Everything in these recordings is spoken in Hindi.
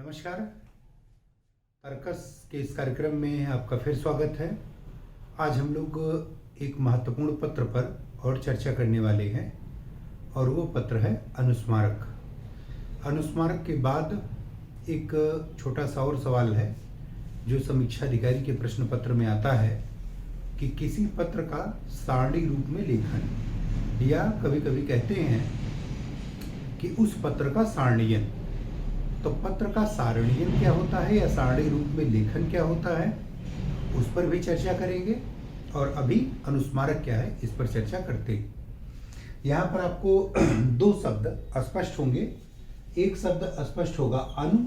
नमस्कार। तर्कस के इस कार्यक्रम में आपका फिर स्वागत है। आज हम लोग एक महत्वपूर्ण पत्र पर और चर्चा करने वाले हैं और वो पत्र है अनुस्मारक। अनुस्मारक के बाद एक छोटा सा और सवाल है जो समीक्षा अधिकारी के प्रश्न पत्र में आता है कि किसी पत्र का सारणी रूप में लेखन, या कभी कभी कहते हैं कि उस पत्र का सारणीयन। तो पत्र का सारणीयन क्या होता है या सारणी रूप में लेखन क्या होता है, उस पर भी चर्चा करेंगे। और अभी अनुस्मारक क्या है इस पर चर्चा करते हैं। यहाँ पर आपको दो शब्द अस्पष्ट होंगे। एक शब्द अस्पष्ट होगा अनु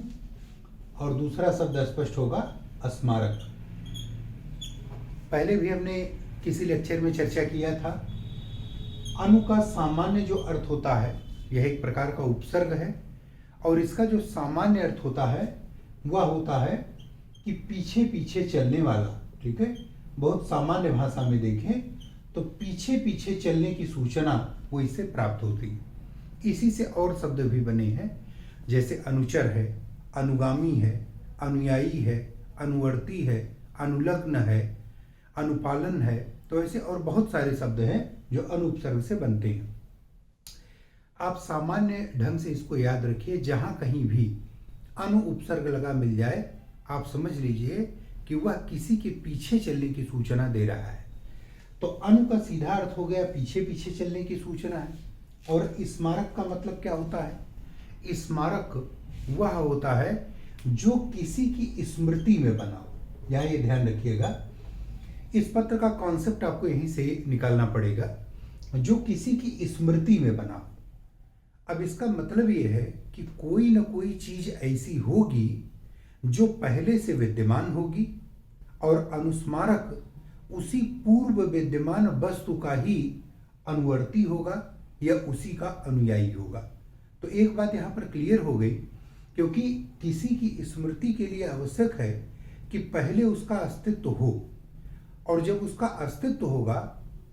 और दूसरा शब्द स्पष्ट होगा स्मारक। पहले भी हमने किसी लेक्चर में चर्चा किया था। अनु का सामान्य जो अर्थ होता है यह एक प्रकार का उपसर्ग है और इसका जो सामान्य अर्थ होता है वह होता है कि पीछे पीछे चलने वाला। ठीक है, बहुत सामान्य भाषा में देखें तो पीछे पीछे चलने की सूचना वो इससे प्राप्त होती है। इसी से और शब्द भी बने हैं, जैसे अनुचर है, अनुगामी है, अनुयायी है, अनुवर्ती है, अनुलग्न है, अनुपालन है। तो ऐसे और बहुत सारे शब्द हैं जो अनुपसर्ग से बनते हैं। आप सामान्य ढंग से इसको याद रखिए, जहां कहीं भी अनु उपसर्ग लगा मिल जाए आप समझ लीजिए कि वह किसी के पीछे चलने की सूचना दे रहा है। तो अनु का सीधा अर्थ हो गया पीछे पीछे चलने की सूचना है। और स्मारक का मतलब क्या होता है? स्मारक वह होता है जो किसी की स्मृति में बना हो। यहाँ ये ध्यान रखिएगा, इस पत्र का कॉन्सेप्ट आपको यहीं से निकालना पड़ेगा, जो किसी की स्मृति में बना हो। अब इसका मतलब ये है कि कोई ना कोई चीज ऐसी होगी जो पहले से विद्यमान होगी और अनुस्मारक उसी पूर्व विद्यमान वस्तु का ही अनुवर्ती होगा या उसी का अनुयायी होगा। तो एक बात यहाँ पर क्लियर हो गई, क्योंकि किसी की स्मृति के लिए आवश्यक है कि पहले उसका अस्तित्व हो, और जब उसका अस्तित्व होगा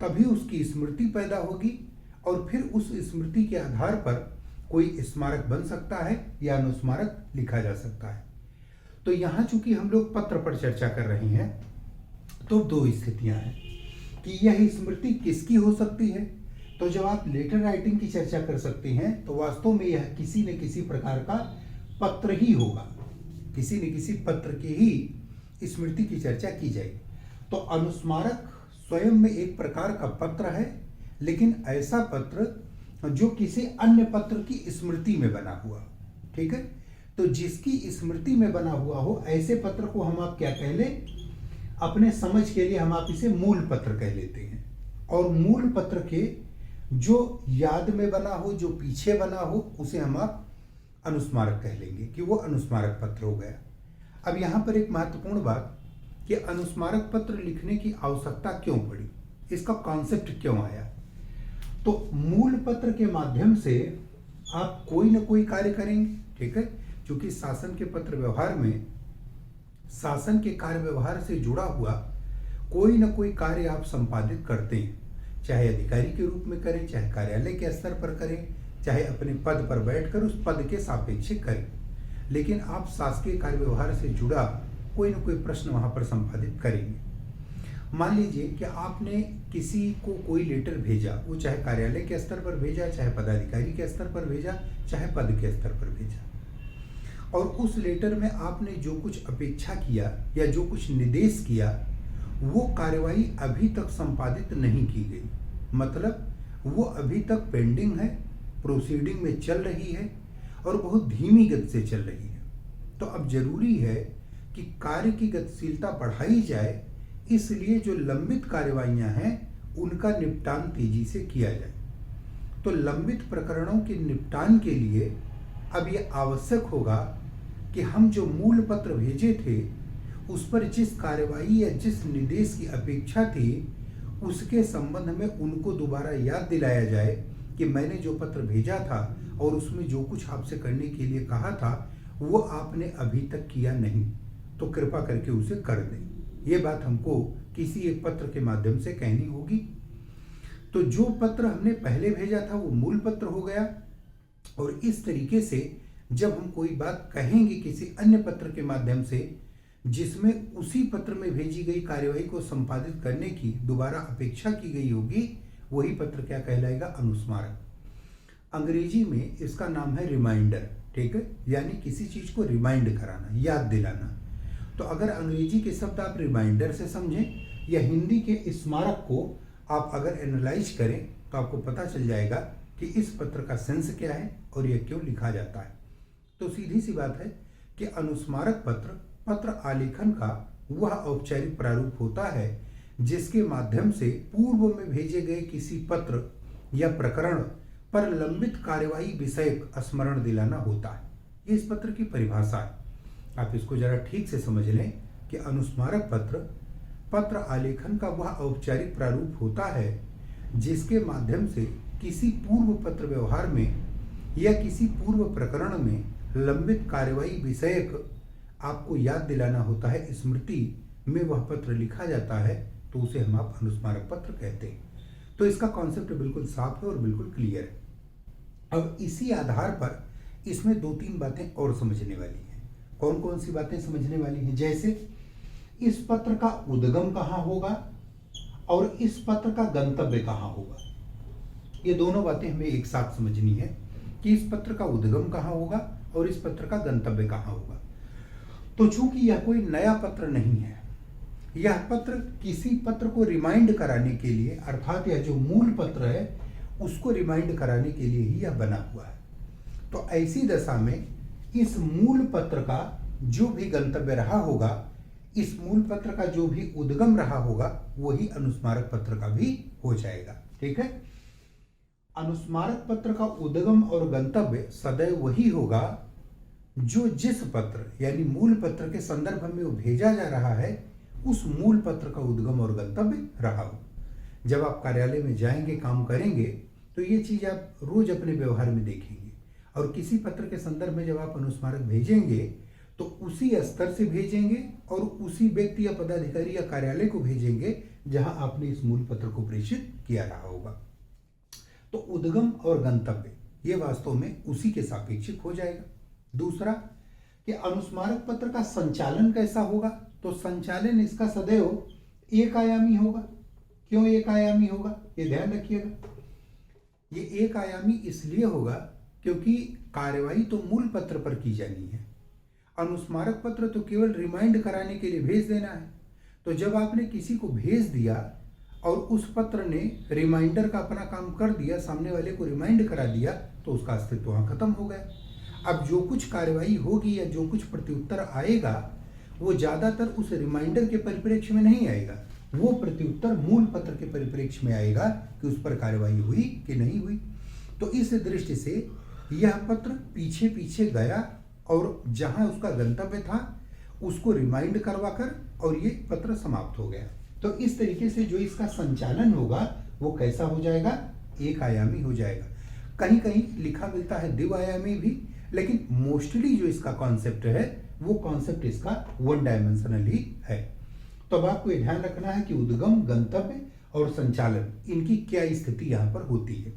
तभी उसकी स्मृति पैदा होगी और फिर उस स्मृति के आधार पर कोई स्मारक बन सकता है या अनुस्मारक लिखा जा सकता है। तो यहाँ चूंकि हम लोग पत्र पर चर्चा कर रहे हैं तो दो स्थितियां हैं कि यह स्मृति किसकी हो सकती है। तो जब आप लेटर राइटिंग की चर्चा कर सकते हैं तो वास्तव में यह किसी न किसी प्रकार का पत्र ही होगा, किसी न किसी पत्र की ही स्मृति की चर्चा की जाएगी। तो अनुस्मारक स्वयं में एक प्रकार का पत्र है, लेकिन ऐसा पत्र जो किसी अन्य पत्र की स्मृति में बना हुआ। ठीक है, तो जिसकी स्मृति में बना हुआ हो ऐसे पत्र को हम आप क्या कह ले, अपने समझ के लिए हम आप इसे मूल पत्र कह लेते हैं। और मूल पत्र के जो याद में बना हो, जो पीछे बना हो, उसे हम आप अनुस्मारक कह लेंगे कि वो अनुस्मारक पत्र हो गया। अब यहाँ पर एक महत्वपूर्ण बात कि अनुस्मारक पत्र लिखने की आवश्यकता क्यों पड़ी, इसका कॉन्सेप्ट क्यों आया। तो मूल पत्र के माध्यम से आप कोई ना कोई कार्य करेंगे। ठीक है, क्योंकि शासन के पत्र व्यवहार में शासन के कार्य व्यवहार से जुड़ा हुआ कोई ना कोई कार्य आप संपादित करते हैं, चाहे अधिकारी के रूप में करें, चाहे कार्यालय के स्तर पर करें, चाहे अपने पद पर बैठकर उस पद के सापेक्ष करें, लेकिन आप शासकीय कार्य व्यवहार से जुड़ा कोई ना कोई प्रश्न वहां पर संपादित करेंगे। मान लीजिए कि आपने किसी को कोई लेटर भेजा, वो चाहे कार्यालय के स्तर पर भेजा, चाहे पदाधिकारी के स्तर पर भेजा, चाहे पद के स्तर पर भेजा, और उस लेटर में आपने जो कुछ अपेक्षा किया या जो कुछ निर्देश किया वो कार्यवाही अभी तक संपादित नहीं की गई, मतलब वो अभी तक पेंडिंग है, प्रोसीडिंग में चल रही है और बहुत धीमी गति से चल रही है। तो अब जरूरी है कि कार्य की गतिशीलता बढ़ाई जाए, इसलिए जो लंबित कार्यवाहियां हैं उनका निपटान तेजी से किया जाए। तो लंबित प्रकरणों के निपटान के लिए अब यह आवश्यक होगा कि हम जो मूल पत्र भेजे थे उस पर जिस कार्यवाही या जिस निर्देश की अपेक्षा थी उसके संबंध में उनको दोबारा याद दिलाया जाए कि मैंने जो पत्र भेजा था और उसमें जो कुछ आपसे करने के लिए कहा था वो आपने अभी तक किया नहीं, तो कृपा करके उसे कर दें। ये बात हमको किसी एक पत्र के माध्यम से कहनी होगी। तो जो पत्र हमने पहले भेजा था वो मूल पत्र हो गया, और इस तरीके से जब हम कोई बात कहेंगे किसी अन्य पत्र के माध्यम से जिसमें उसी पत्र में भेजी गई कार्यवाही को संपादित करने की दोबारा अपेक्षा की गई होगी, वही पत्र क्या कहलाएगा? अनुस्मारक। अंग्रेजी में इसका नाम है रिमाइंडर, ठीक है, यानी किसी चीज को रिमाइंड कराना, याद दिलाना। तो अगर अंग्रेजी के शब्द आप रिमाइंडर से समझें या हिंदी के स्मारक को आप अगर एनालाइज करें तो आपको पता चल जाएगा कि इस पत्र का सेंस क्या है और यह क्यों लिखा जाता है। तो सीधी सी बात है कि अनुस्मारक पत्र आलेखन का वह औपचारिक प्रारूप होता है जिसके माध्यम से पूर्व में भेजे गए किसी पत्र या प्रकरण पर लंबित कार्यवाही विषयक स्मरण दिलाना होता है। ये इस पत्र की परिभाषा है। आप इसको जरा ठीक से समझ लें कि अनुस्मारक पत्र आलेखन का वह औपचारिक प्रारूप होता है जिसके माध्यम से किसी पूर्व पत्र व्यवहार में या किसी पूर्व प्रकरण में लंबित कार्यवाही विषयक आपको याद दिलाना होता है, स्मृति में वह पत्र लिखा जाता है, तो उसे हम आप अनुस्मारक पत्र कहते हैं। तो इसका कॉन्सेप्ट बिल्कुल साफ है और बिल्कुल क्लियर है। अब इसी आधार पर इसमें 2-3 बातें और समझने वाली हैं। कौन कौन सी बातें समझने वाली हैं? जैसे इस पत्र का उद्गम कहाँ होगा और इस पत्र का गंतव्य कहाँ होगा। ये दोनों बातें हमें एक साथ समझनी है कि इस पत्र का उद्गम कहाँ होगा और इस पत्र का गंतव्य कहाँ होगा। तो चूंकि यह कोई नया पत्र नहीं है, यह पत्र किसी पत्र को रिमाइंड कराने के लिए, अर्थात यह जो मूल पत्र है उसको रिमाइंड कराने के लिए ही यह बना हुआ है। तो ऐसी दशा में इस मूल पत्र का जो भी गंतव्य रहा होगा, इस मूल पत्र का जो भी उद्गम रहा होगा, वही अनुस्मारक पत्र का भी हो जाएगा। ठीक है, अनुस्मारक पत्र का उद्गम और गंतव्य सदैव वही होगा जो जिस पत्र यानी मूल पत्र के संदर्भ में वो भेजा जा रहा है, उस मूल पत्र का उद्गम और गंतव्य रहा हो। जब आप कार्यालय में जाएंगे, काम करेंगे, तो ये चीज आप रोज अपने व्यवहार में देखेंगे। और किसी पत्र के संदर्भ में जब आप अनुस्मारक भेजेंगे तो उसी स्तर से भेजेंगे और उसी व्यक्ति या पदाधिकारी या कार्यालय को भेजेंगे जहां आपने इस मूल पत्र को प्रेषित किया रहा होगा। तो उद्गम और गंतव्य ये वास्तव में उसी के सापेक्षिक हो जाएगा। दूसरा कि अनुस्मारक पत्र का संचालन कैसा होगा, तो संचालन इसका सदैव एक आयामी होगा। क्यों एक आयामी होगा, ये ध्यान रखिएगा। ये एक आयामी इसलिए होगा क्योंकि कार्यवाही तो मूल पत्र पर की जानी है, अनुस्मारक पत्र तो केवल रिमाइंड कराने के लिए भेज देना है। तो जब आपने किसी को भेज दिया और उस पत्र ने रिमाइंडर का अपना काम कर दिया, सामने वाले को रिमाइंड करा दिया, तो उसका अस्तित्व वहां खत्म हो गया। अब जो कुछ कार्यवाही होगी या जो कुछ प्रत्युत्तर आएगा वो ज्यादातर उस रिमाइंडर के परिप्रेक्ष्य में नहीं आएगा, वो प्रत्युत्तर मूल पत्र के परिप्रेक्ष्य में आएगा कि उस पर कार्यवाही हुई कि नहीं हुई। तो इस दृष्टि से यह पत्र पीछे पीछे गया और जहां उसका गंतव्य था उसको रिमाइंड करवाकर और ये पत्र समाप्त हो गया। तो इस तरीके से जो इसका संचालन होगा वो कैसा हो जाएगा, एक आयामी हो जाएगा। कहीं कहीं लिखा मिलता है द्विआयामी भी, लेकिन मोस्टली जो इसका कॉन्सेप्ट है वो कॉन्सेप्ट इसका 1 डायमेंशनल ही है। तो अब आपको ये ध्यान रखना है कि उद्गम, गंतव्य और संचालन इनकी क्या स्थिति यहां पर होती है।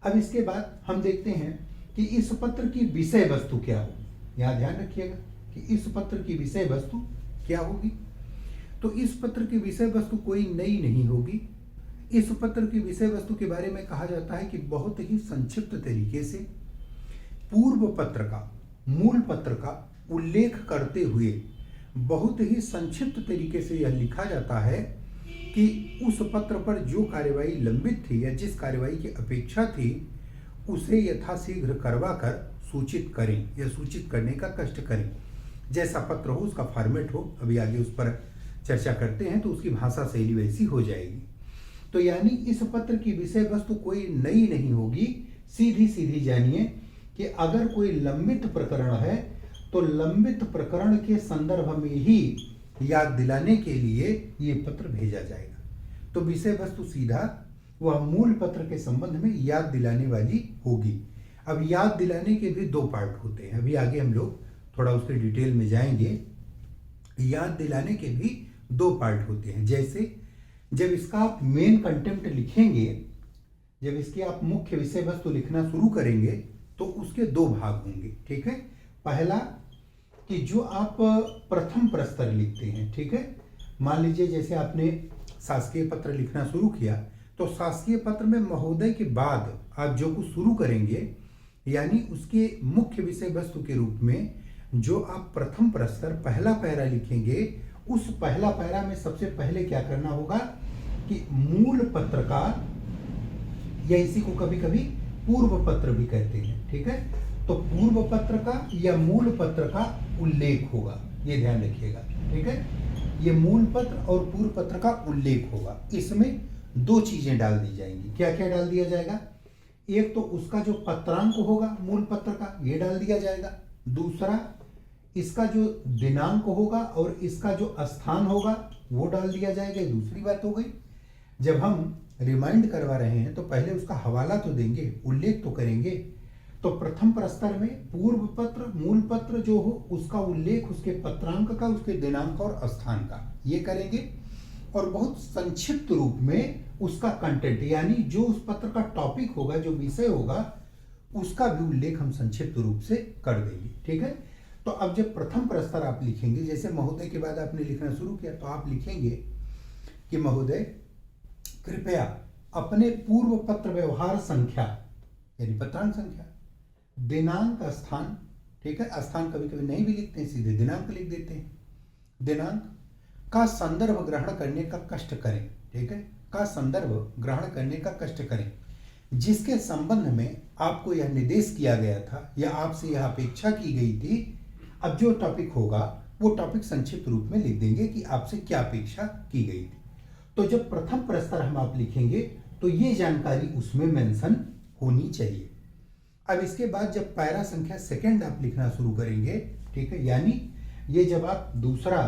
अब इसके बाद हम देखते हैं कि इस पत्र की विषय वस्तु क्या होगी। यहां ध्यान रखिएगा कि इस पत्र की विषय वस्तु क्या होगी। तो इस पत्र की विषय वस्तु कोई नई नहीं होगी। इस पत्र की विषय वस्तु के बारे में कहा जाता है कि बहुत ही संक्षिप्त तरीके से पूर्व पत्र का, मूल पत्र का उल्लेख करते हुए बहुत ही संक्षिप्त तरीके से यह लिखा जाता है कि उस पत्र पर जो कार्यवाही लंबित थी या जिस कार्यवाही की अपेक्षा थी उसे यथाशीघ्र करवाकर सूचित करें या सूचित करने का कष्ट करें। जैसा पत्र हो उसका फॉर्मेट हो, अभी आगे उस पर चर्चा करते हैं, तो उसकी भाषा शैली वैसी हो जाएगी। तो यानी इस पत्र की विषय वस्तु कोई नई नहीं होगी। सीधी सीधी जानिए कि अगर कोई लंबित प्रकरण है तो लंबित प्रकरण के संदर्भ में ही याद दिलाने के लिए ये पत्र भेजा जाएगा। तो विषय वस्तु सीधा वह मूल पत्र के संबंध में याद दिलाने वाली होगी। अब याद दिलाने के भी 2 पार्ट होते हैं, अभी आगे हम लोग थोड़ा उसके डिटेल में जाएंगे। याद दिलाने के भी 2 पार्ट होते हैं। जैसे जब इसका आप मेन कंटेंट लिखेंगे, जब इसकी आप मुख्य विषय वस्तु लिखना शुरू करेंगे तो उसके दो भाग होंगे, ठीक है। पहला कि जो आप प्रथम प्रस्तर लिखते हैं, ठीक है। मान लीजिए जैसे आपने शासकीय पत्र लिखना शुरू किया, तो शासकीय पत्र में महोदय के बाद आप जो कुछ शुरू करेंगे, यानी उसके मुख्य विषय वस्तु के रूप में जो आप प्रथम प्रस्तर पहला पैरा लिखेंगे, उस पहला पैरा में सबसे पहले क्या करना होगा कि मूल पत्र का, या इसी को कभी कभी पूर्व पत्र भी कहते हैं, ठीक है। तो पूर्व पत्र का या मूल पत्र का उल्लेख होगा, ये ध्यान रखिएगा, ठीक है। ये मूल पत्र और पूर्व पत्र का उल्लेख होगा। इसमें दो चीजें डाल दी जाएंगी। क्या क्या डाल दिया जाएगा? एक तो उसका जो पत्रांक होगा मूल पत्र का, ये डाल दिया जाएगा। दूसरा इसका जो दिनांक होगा और इसका जो स्थान होगा वो डाल दिया जाएगा। दूसरी बात हो गई, जब हम रिमाइंड करवा रहे हैं तो पहले उसका हवाला तो देंगे, उल्लेख तो करेंगे। तो प्रथम प्रस्तर में पूर्व पत्र मूल पत्र जो हो उसका उल्लेख, उसके पत्रांक का, उसके दिनांक और स्थान का, ये करेंगे। और बहुत संक्षिप्त रूप में उसका कंटेंट, यानी जो उस पत्र का टॉपिक होगा, जो विषय होगा, उसका भी उल्लेख हम संक्षिप्त रूप से कर देंगे, ठीक है। तो अब जब प्रथम प्रस्तर आप लिखेंगे, जैसे महोदय के बाद आपने लिखना शुरू किया, तो आप लिखेंगे कि महोदय कृपया अपने पूर्व पत्र व्यवहार संख्या, यानी पत्रांक संख्या, दिनांक, स्थान, ठीक है। स्थान कभी कभी नहीं भी लिखते हैं, सीधे दिनांक लिख देते हैं। दिनांक का संदर्भ ग्रहण करने का कष्ट करें, ठीक है। का संदर्भ ग्रहण करने का कष्ट करें, जिसके संबंध में आपको यह निर्देश किया गया था या आपसे यह अपेक्षा की गई थी। अब जो टॉपिक होगा वो टॉपिक संक्षिप्त रूप में लिख देंगे कि आपसे क्या अपेक्षा की गई थी। तो जब प्रथम प्रस्तर हम आप लिखेंगे तो ये जानकारी उसमें मेंशन होनी चाहिए। अब इसके बाद जब पैरा संख्या सेकंड आप लिखना शुरू करेंगे, ठीक है, यानी ये जब आप दूसरा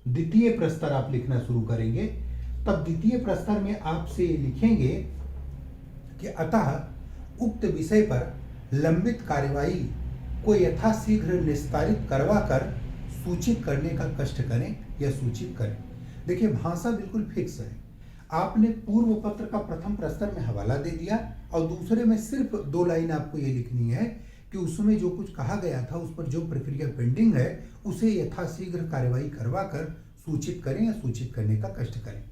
द्वितीय प्रस्तर आप लिखना शुरू करेंगे, तब द्वितीय प्रस्तर में आपसे लिखेंगे कि अतः उक्त विषय पर लंबित कार्यवाही को यथाशीघ्र निस्तारित करवाकर सूचित करने का कष्ट करें या सूचित करें। देखिए भाषा बिल्कुल फिक्स है। आपने पूर्व पत्र का प्रथम प्रस्तर में हवाला दे दिया और दूसरे में सिर्फ 2 लाइन आपको ये लिखनी है कि उसमें जो कुछ कहा गया था, उस पर जो प्रक्रिया पेंडिंग है, उसे यथाशीघ्र कार्यवाही करवाकर सूचित करें या सूचित करने का कष्ट करें।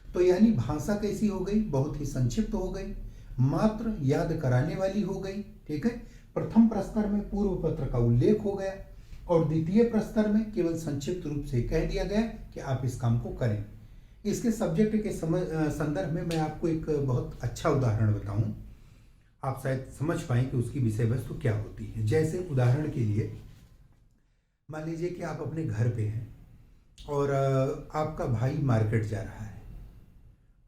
तो यानी भाषा कैसी हो गई? बहुत ही संक्षिप्त हो गई, मात्र याद कराने वाली हो गई, ठीक है। प्रथम प्रस्तर में पूर्व पत्र का उल्लेख हो गया और द्वितीय प्रस्तर में केवल संक्षिप्त रूप से कह दिया गया कि आप इस काम को करें। इसके सब्जेक्ट के संदर्भ में मैं आपको एक बहुत अच्छा उदाहरण बताऊं, आप शायद समझ पाएं कि उसकी विषय वस्तु क्या होती है। जैसे उदाहरण के लिए मान लीजिए कि आप अपने घर पे हैं और आपका भाई मार्केट जा रहा है।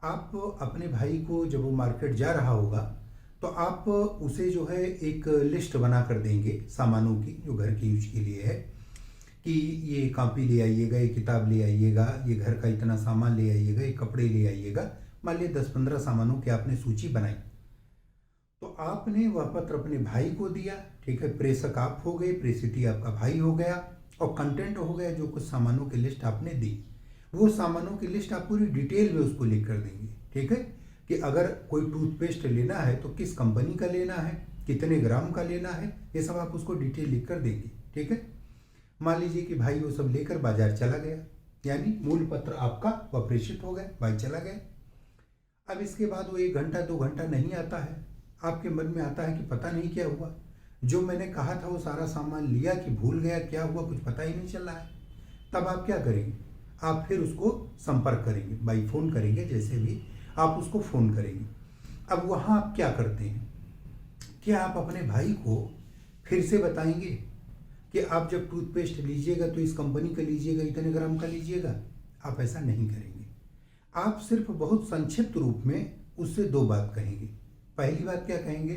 आप अपने भाई को, जब वो मार्केट जा रहा होगा, तो आप उसे जो है एक लिस्ट बना कर देंगे सामानों की जो घर के यूज के लिए है, कि ये कॉपी ले आइएगा, ये किताब ले आइएगा, ये घर का इतना सामान ले आइएगा, ये कपड़े ले आइएगा। मान लीजिए 10-15 सामानों की आपने सूची बनाई, तो आपने वह पत्र अपने भाई को दिया, ठीक है। प्रेषक आप हो गए, प्रेषिती आपका भाई हो गया, और कंटेंट हो गया जो कुछ सामानों की लिस्ट आपने दी। वो सामानों की लिस्ट आप पूरी डिटेल में उसको लिख कर देंगे, ठीक है, कि अगर कोई टूथपेस्ट लेना है तो किस कंपनी का लेना है, कितने ग्राम का लेना है, ये सब आप उसको डिटेल लिख कर देंगे, ठीक है। मान लीजिए कि भाई वो सब लेकर बाजार चला गया, यानी मूल पत्र आपका वह प्रेषित हो गया, भाई चला गया। अब इसके बाद वो 1 घंटा 2 घंटा नहीं आता है, आपके मन में आता है कि पता नहीं क्या हुआ, जो मैंने कहा था वो सारा सामान लिया कि भूल गया, क्या हुआ कुछ पता ही नहीं चल रहा है। तब आप क्या करेंगे? आप फिर उसको संपर्क करेंगे, बाई फोन करेंगे, जैसे भी आप उसको फ़ोन करेंगे। अब वहाँ आप क्या करते हैं? क्या आप अपने भाई को फिर से बताएंगे कि आप जब टूथपेस्ट लीजिएगा तो इस कंपनी का लीजिएगा, इतने ग्राम का लीजिएगा? आप ऐसा नहीं करेंगे। आप सिर्फ बहुत संक्षिप्त रूप में उससे 2 बात कहेंगे। पहली बात क्या कहेंगे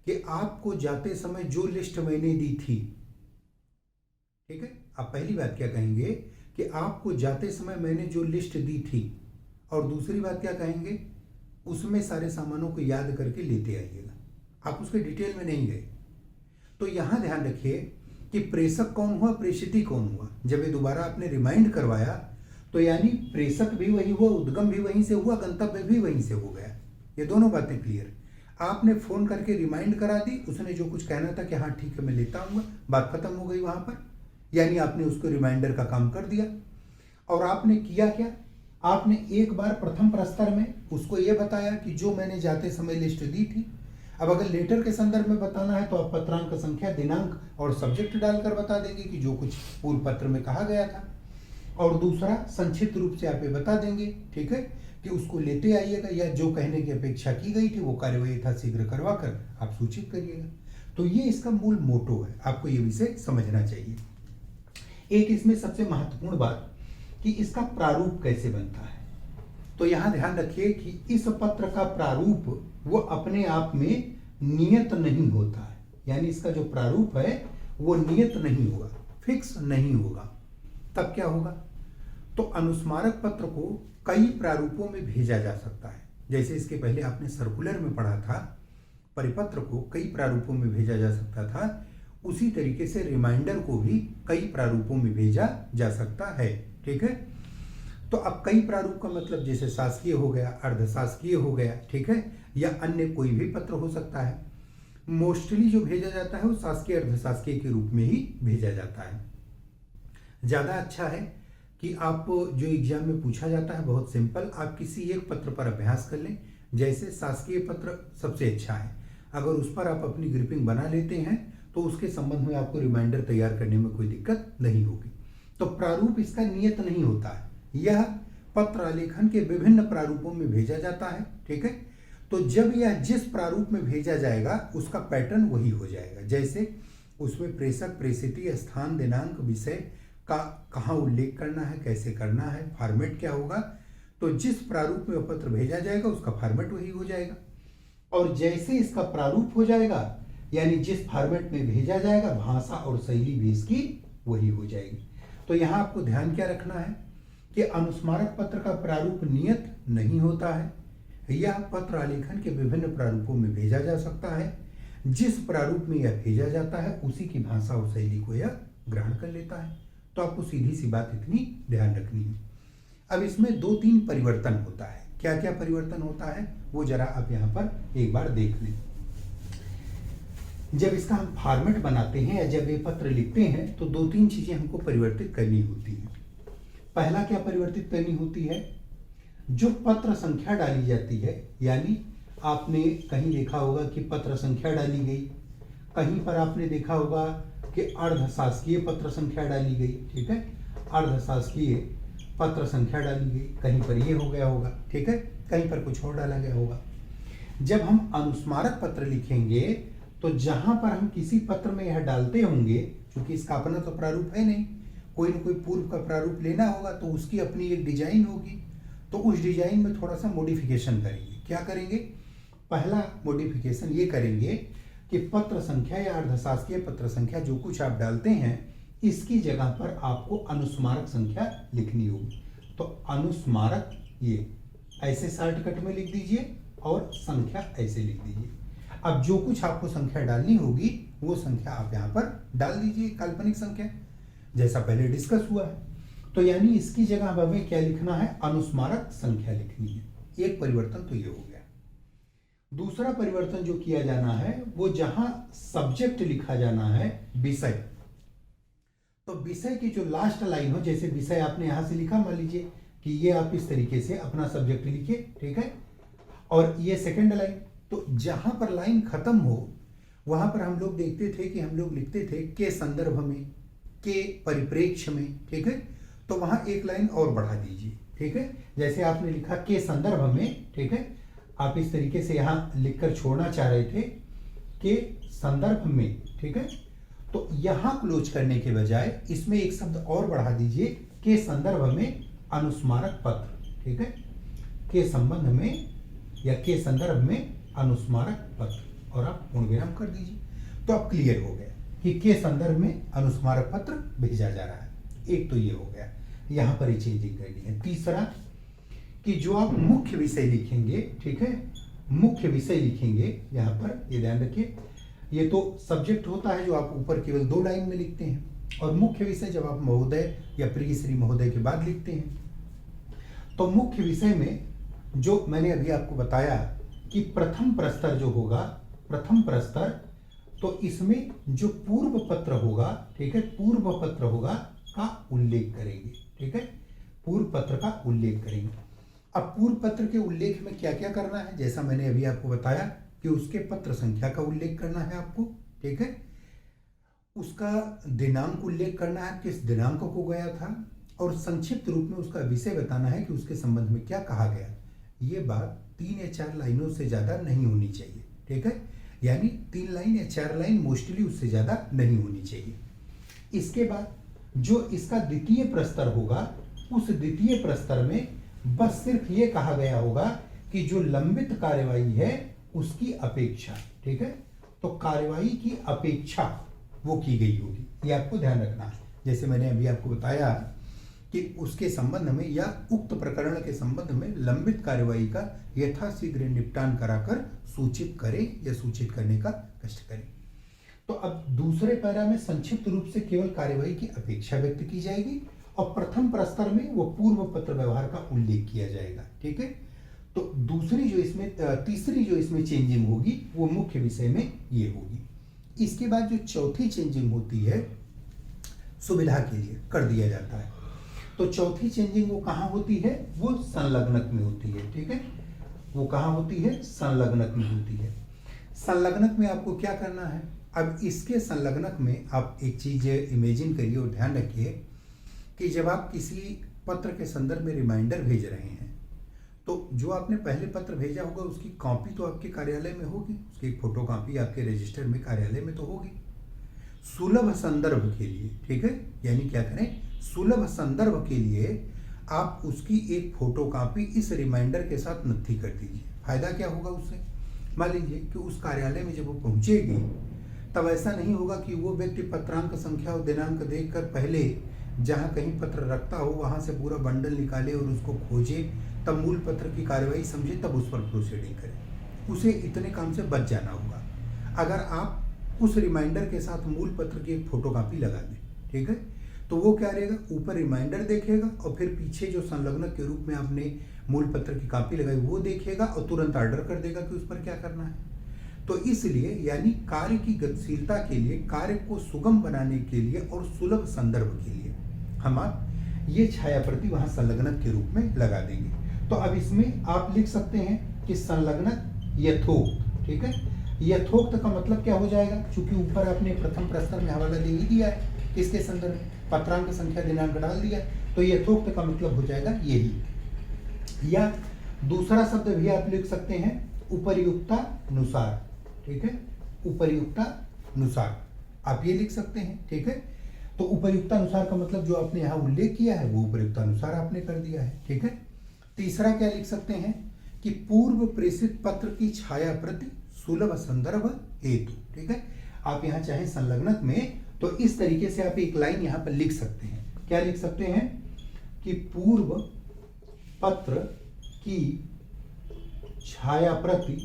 कि आपको जाते समय जो लिस्ट मैंने दी थी, ठीक है, आप पहली बात क्या कहेंगे कि आपको जाते समय मैंने जो लिस्ट दी थी, और दूसरी बात क्या कहेंगे, उसमें सारे सामानों को याद करके लेते आइएगा। आप उसके डिटेल में नहीं गए। तो यहाँ ध्यान रखिए कि प्रेषक कौन हुआ, प्रेषिती कौन हुआ। जब ये दोबारा आपने रिमाइंड करवाया तो यानी प्रेषक भी वही हुआ, उद्गम भी वहीं से हुआ, गंतव्य भी वहीं से हो गया। ये दोनों बातें क्लियर। आपने फ़ोन करके रिमाइंड करा दी, उसने जो कुछ कहना था कि हाँ ठीक है मैं लेता आऊँगा, बात खत्म हो गई वहाँ पर। यानी आपने उसको रिमाइंडर का काम कर दिया। और आपने किया क्या, आपने एक बार प्रथम प्रस्तर में उसको ये बताया कि जो मैंने जाते समय लिस्ट दी थी। अब अगर लेटर के संदर्भ में बताना है तो आप पत्रांक संख्या, दिनांक और सब्जेक्ट डालकर बता देंगे कि जो कुछ पूर्व पत्र में कहा गया था। और दूसरा संक्षिप्त रूप से आप ये बता देंगे, ठीक है, कि उसको लेते आइएगा या जो कहने की अपेक्षा की गई थी वो कार्यवाही यथाशीघ्र करवा कर आप सूचित करिएगा। तो ये इसका मूल मोटो है, आपको ये विषय समझना चाहिए। एक इसमें सबसे महत्वपूर्ण बात कि इसका प्रारूप कैसे बनता है। तो यहां ध्यान रखिए कि इस पत्र का प्रारूप वो अपने आप में नियत नहीं होता है। यानी इसका जो प्रारूप है वो नियत नहीं होगा, फिक्स नहीं होगा। तब क्या होगा, तो अनुस्मारक पत्र को कई प्रारूपों में भेजा जा सकता है। जैसे इसके पहले आपने सर्कुलर में पढ़ा था, परिपत्र को कई प्रारूपों में भेजा जा सकता था, उसी तरीके से रिमाइंडर को भी कई प्रारूपों में भेजा जा सकता है। ठीक है, तो अब कई प्रारूप का मतलब जैसे शासकीय हो गया, अर्धशासकीय हो गया, ठीक है, या अन्य कोई भी पत्र हो सकता है। मोस्टली जो भेजा जाता है वो शासकीय अर्धशासकीय के रूप में ही भेजा जाता है। ज़्यादा अच्छा है कि आप जो एग्जाम में पूछा जाता है बहुत सिंपल, आप किसी एक पत्र पर अभ्यास कर लें। जैसे शासकीय पत्र सबसे अच्छा है, अगर उस पर आप अपनी ग्रिपिंग बना लेते हैं तो उसके संबंध में आपको रिमाइंडर तैयार करने में कोई दिक्कत नहीं होगी। तो प्रारूप इसका नियत नहीं होता है, यह पत्र आलेखन के विभिन्न प्रारूपों में भेजा जाता है। ठीक है, तो जब यह जिस प्रारूप में भेजा जाएगा उसका पैटर्न वही हो जाएगा। जैसे उसमें प्रेषक, प्रेषिती, स्थान, दिनांक, विषय का कहाँ उल्लेख करना है, कैसे करना है, फॉर्मेट क्या होगा, तो जिस प्रारूप में वह पत्र भेजा जाएगा उसका फॉर्मेट वही हो जाएगा। और जैसे इसका प्रारूप हो जाएगा, यानी जिस फॉर्मेट में भेजा जाएगा, भाषा और शैली भी इसकी वही हो जाएगी। तो यहाँ आपको ध्यान क्या रखना है कि अनुस्मारक पत्र का प्रारूप नियत नहीं होता है। यह पत्र आलेखन के विभिन्न प्रारूपों में भेजा जा सकता है। जिस प्रारूप में यह भेजा जाता है उसी की भाषा और शैली को यह ग्रहण कर लेता है। तो आपको सीधी सी बात इतनी ध्यान रखनी है। अब इसमें 2-3 परिवर्तन होता है। क्या क्या परिवर्तन होता है वो जरा आप यहाँ पर एक बार देख लें। जब इसका हम फॉर्मेट बनाते हैं या जब ये पत्र लिखते हैं तो 2-3 चीजें हमको परिवर्तित करनी होती है। पहला क्या परिवर्तित करनी होती है, जो पत्र संख्या डाली जाती है, यानी आपने कहीं देखा होगा कि पत्र संख्या डाली गई, कहीं पर आपने देखा होगा कि अर्धशासकीय पत्र संख्या डाली गई। ठीक है, अर्धशासकीय पत्र संख्या डाली गई, कहीं पर ये हो गया होगा। ठीक है, कहीं पर कुछ और डाला गया होगा। जब हम अनुस्मारक पत्र लिखेंगे तो जहां पर हम किसी पत्र में यह डालते होंगे, क्योंकि इसका अपना तो प्रारूप है नहीं, कोई न कोई पूर्व का प्रारूप लेना होगा, तो उसकी अपनी एक डिजाइन होगी। तो उस डिजाइन में थोड़ा सा मॉडिफिकेशन करेंगे। क्या करेंगे, पहला मॉडिफिकेशन ये करेंगे कि पत्र संख्या या अर्धशासकीय पत्र संख्या जो कुछ आप डालते हैं इसकी जगह पर आपको अनुस्मारक संख्या लिखनी होगी। तो अनुस्मारक ये ऐसे शॉर्टकट में लिख दीजिए और संख्या ऐसे लिख दीजिए। अब जो कुछ आपको संख्या डालनी होगी वो संख्या आप यहाँ पर डाल दीजिए, काल्पनिक संख्या जैसा पहले डिस्कस हुआ है। तो यानी इसकी जगह अब हमें क्या लिखना है, अनुस्मारक संख्या लिखनी है। एक परिवर्तन तो ये हो गया। दूसरा परिवर्तन जो किया जाना है वो जहां सब्जेक्ट लिखा जाना है विषय, तो विषय की जो लास्ट लाइन हो, जैसे विषय आपने यहां से लिखा, मान लीजिए कि ये आप इस तरीके से अपना सब्जेक्ट लिखिए। ठीक है, और ये सेकंड लाइन, तो जहां पर लाइन खत्म हो वहां पर हम लोग देखते थे कि हम लोग लिखते थे के संदर्भ में, के परिप्रेक्ष्य में। ठीक है, तो वहां एक लाइन और बढ़ा दीजिए। ठीक है, जैसे आपने लिखा के संदर्भ में, ठीक है, आप इस तरीके से यहां लिखकर छोड़ना चाह रहे थे के संदर्भ में। ठीक है, तो यहां क्लोज करने के बजाय इसमें एक शब्द और बढ़ा दीजिए, के संदर्भ में अनुस्मारक पत्र। ठीक है, के संबंध में या के संदर्भ में अनुस्मारक पत्र, और आप पूर्ण विराम कर दीजिए। तो अब क्लियर हो गया कि के संदर्भ में अनुस्मारक पत्र भेजा जा रहा है। एक तो ये हो गया, यहां पर ही चेंजिंग करनी है। तीसरा कि जो आप मुख्य विषय लिखेंगे, ठीक है, मुख्य विषय लिखेंगे, यहाँ पर ये ध्यान रखिए, ये तो सब्जेक्ट होता है जो आप ऊपर केवल 2 लाइन में लिखते हैं, और मुख्य विषय जब आप महोदय या प्रिय श्री महोदय के बाद लिखते हैं। तो मुख्य विषय में जो मैंने अभी आपको बताया कि प्रथम प्रस्तर जो होगा, प्रथम प्रस्तर, तो इसमें जो पूर्व पत्र होगा, ठीक है, पूर्व पत्र होगा का उल्लेख करेंगे, ठीक है, पूर्व पत्र का उल्लेख करेंगे। अब पूर्व पत्र के उल्लेख में क्या क्या करना है, जैसा मैंने अभी आपको बताया कि उसके पत्र संख्या का उल्लेख करना है आपको, ठीक है, उसका दिनांक उल्लेख करना है, किस दिनांक को गया था, और संक्षिप्त रूप में उसका विषय बताना है कि उसके संबंध में क्या कहा गया। ये बात 3 या 4 लाइनों से ज़्यादा नहीं होनी चाहिए, ठीक है, यानी 3 लाइन या 4 लाइन मोस्टली, उससे ज़्यादा नहीं होनी चाहिए। इसके बाद जो इसका द्वितीय प्रस्तर होगा, उस द्वितीय प्रस्तर में बस सिर्फ ये कहा गया होगा कि जो लंबित कार्यवाही है उसकी अपेक्षा, ठीक है, तो कार्यवाही की अपेक्षा वो की गई होगी, ये आपको ध्यान रखना है। जैसे मैंने अभी आपको बताया कि उसके संबंध में या उक्त प्रकरण के संबंध में लंबित कार्यवाही का यथाशीघ्र निपटान कराकर सूचित करें या सूचित करने का कष्ट करें। तो अब दूसरे पैरा में संक्षिप्त रूप से केवल कार्यवाही की अपेक्षा व्यक्त की जाएगी और प्रथम प्रस्तर में वो पूर्व पत्र व्यवहार का उल्लेख किया जाएगा, ठीक है। तो दूसरी जो इसमें तीसरी जो इसमें चेंजिंग होगी वो मुख्य विषय में ये होगी। इसके बाद जो चौथी चेंजिंग होती है सुविधा के लिए कर दिया जाता है, तो चौथी चेंजिंग वो कहाँ होती है, वो संलग्नक में होती है, ठीक है, वो कहाँ होती है, संलग्नक में होती है। संलग्नक में आपको क्या करना है, अब इसके संलग्नक में आप एक चीज इमेजिन करिए और ध्यान रखिए कि जब आप किसी पत्र के संदर्भ में रिमाइंडर भेज रहे हैं तो जो आपने पहले पत्र भेजा होगा उसकी कॉपी तो आपके कार्यालय में होगी, उसकी एक फोटो कॉपी आपके रजिस्टर में कार्यालय में तो होगी। सुलभ संदर्भ के लिए, ठीक है, यानी क्या करें, सुलभ संदर्भ के लिए आप उसकी एक फोटो कॉपी इस रिमाइंडर के साथ नत्थी कर दीजिए। फायदा क्या होगा उससे, मान लीजिए कि उस कार्यालय में जब वो पहुंचेगी तब ऐसा नहीं होगा कि वो व्यक्ति पत्रांक संख्या और दिनांक देखकर पहले जहां कहीं पत्र रखता हो वहां से पूरा बंडल निकाले और उसको खोजे, तब मूल पत्र की कार्यवाही समझे, तब उस पर प्रोसीडिंग करे। उसे इतने काम से बच जाना होगा अगर आप उस रिमाइंडर के साथ मूल पत्र की एक फोटोकॉपी लगा दें, ठीक है। तो वो क्या रहेगा, ऊपर रिमाइंडर देखेगा और फिर पीछे जो संलग्नक के रूप में आपने मूल पत्र की कॉपी लगाई वो देखेगा और तुरंत ऑर्डर कर देगा कि उस पर क्या करना है। तो इसलिए यानी कार्य की गतिशीलता के लिए, कार्य को सुगम बनाने के लिए और सुलभ संदर्भ के लिए हम आप ये छायाप्रति वहां संलग्नक के रूप में लगा देंगे। तो अब इसमें आप लिख सकते हैं कि संलग्नक यथोक्त, ठीक है। यथोक्त का मतलब क्या हो जाएगा, चूंकि ऊपर आपने प्रथम प्रस्तर में हवाला दे ही दिया है, इसके संदर्भ में पत्रांक संख्या दिनांक डाल दिया, तो यथोक्त का मतलब हो जाएगा यही। या दूसरा शब्द भी आप लिख सकते हैं उपर्युक्तानुसार, ठीक है, उपर्युक्तानुसार आप ये लिख सकते हैं, ठीक है। तो उपर्युक्तानुसार का मतलब जो आपने यहाँ उल्लेख किया है वो उपर्युक्तानुसार आपने कर दिया है, ठीक है। तीसरा क्या लिख सकते हैं कि पूर्व प्रेषित पत्र की छाया प्रति सुलभ संदर्भ हेतु, ठीक है। आप यहाँ चाहे संलग्नक में तो इस तरीके से आप एक लाइन यहाँ पर लिख सकते हैं। क्या लिख सकते हैं कि पूर्व पत्र की छाया प्रति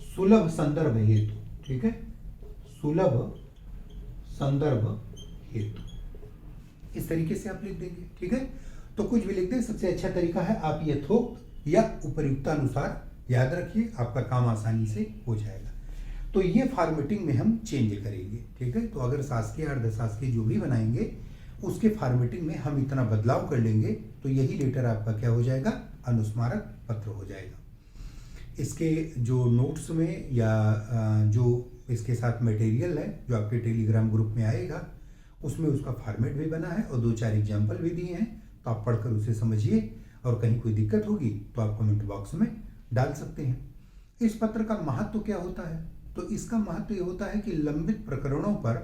सुलभ संदर्भ हेतु, ठीक है, सुलभ संदर्भ हेतु, इस तरीके से आप लिख देंगे, ठीक है। तो कुछ भी लिख दें, सबसे अच्छा तरीका है आप यथोक्त या उपर्युक्तानुसार याद रखिए, आपका काम आसानी से हो जाएगा। तो ये फॉर्मेटिंग में हम चेंज करेंगे, ठीक है। तो अगर शासकीय अर्धशासकीय जो भी बनाएंगे उसके फॉर्मेटिंग में हम इतना बदलाव कर लेंगे तो यही लेटर आपका क्या हो जाएगा, अनुस्मारक पत्र हो जाएगा। इसके जो नोट्स में या जो इसके साथ मटेरियल है जो आपके टेलीग्राम ग्रुप में आएगा उसमें उसका फॉर्मेट भी बना है और 2-4 एग्जाम्पल भी दिए हैं, तो आप पढ़कर उसे समझिए और कहीं कोई दिक्कत होगी तो आप कमेंट बॉक्स में डाल सकते हैं। इस पत्र का महत्व क्या होता है, तो इसका महत्व ये होता है कि लंबित प्रकरणों पर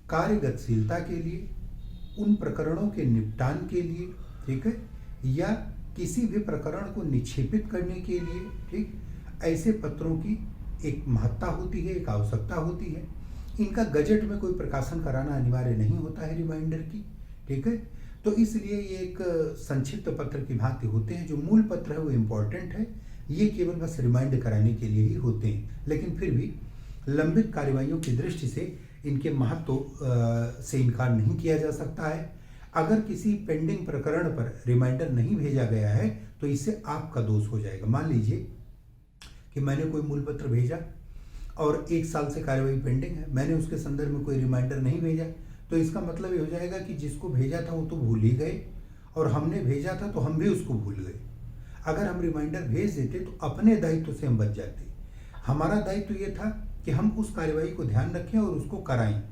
कार्य गतिशीलता के लिए, उन प्रकरणों के निपटान के लिए, ठीक है, या किसी भी प्रकरण को निक्षेपित करने के लिए, ठीक, ऐसे पत्रों की एक महत्ता होती है, एक आवश्यकता होती है। इनका गजट में कोई प्रकाशन कराना अनिवार्य नहीं होता है रिमाइंडर की, ठीक है। तो इसलिए ये एक संक्षिप्त पत्र की भांति होते हैं। जो मूल पत्र है वो इम्पोर्टेंट है, ये केवल बस रिमाइंड कराने के लिए ही होते हैं, लेकिन फिर भी लंबित कार्यवाहियों की दृष्टि से इनके महत्व से इनकार नहीं किया जा सकता है। अगर किसी पेंडिंग प्रकरण पर रिमाइंडर नहीं भेजा गया है तो इससे आपका दोष हो जाएगा। मान लीजिए कि मैंने कोई मूल पत्र भेजा और 1 साल से कार्यवाही पेंडिंग है, मैंने उसके संदर्भ में कोई रिमाइंडर नहीं भेजा, तो इसका मतलब ये हो जाएगा कि जिसको भेजा था वो तो भूल ही गए और हमने भेजा था तो हम भी उसको भूल गए। अगर हम रिमाइंडर भेज देते तो अपने दायित्व से हम बच जाते। हमारा दायित्व ये था कि हम उस कार्यवाही को ध्यान रखें और उसको कराएं,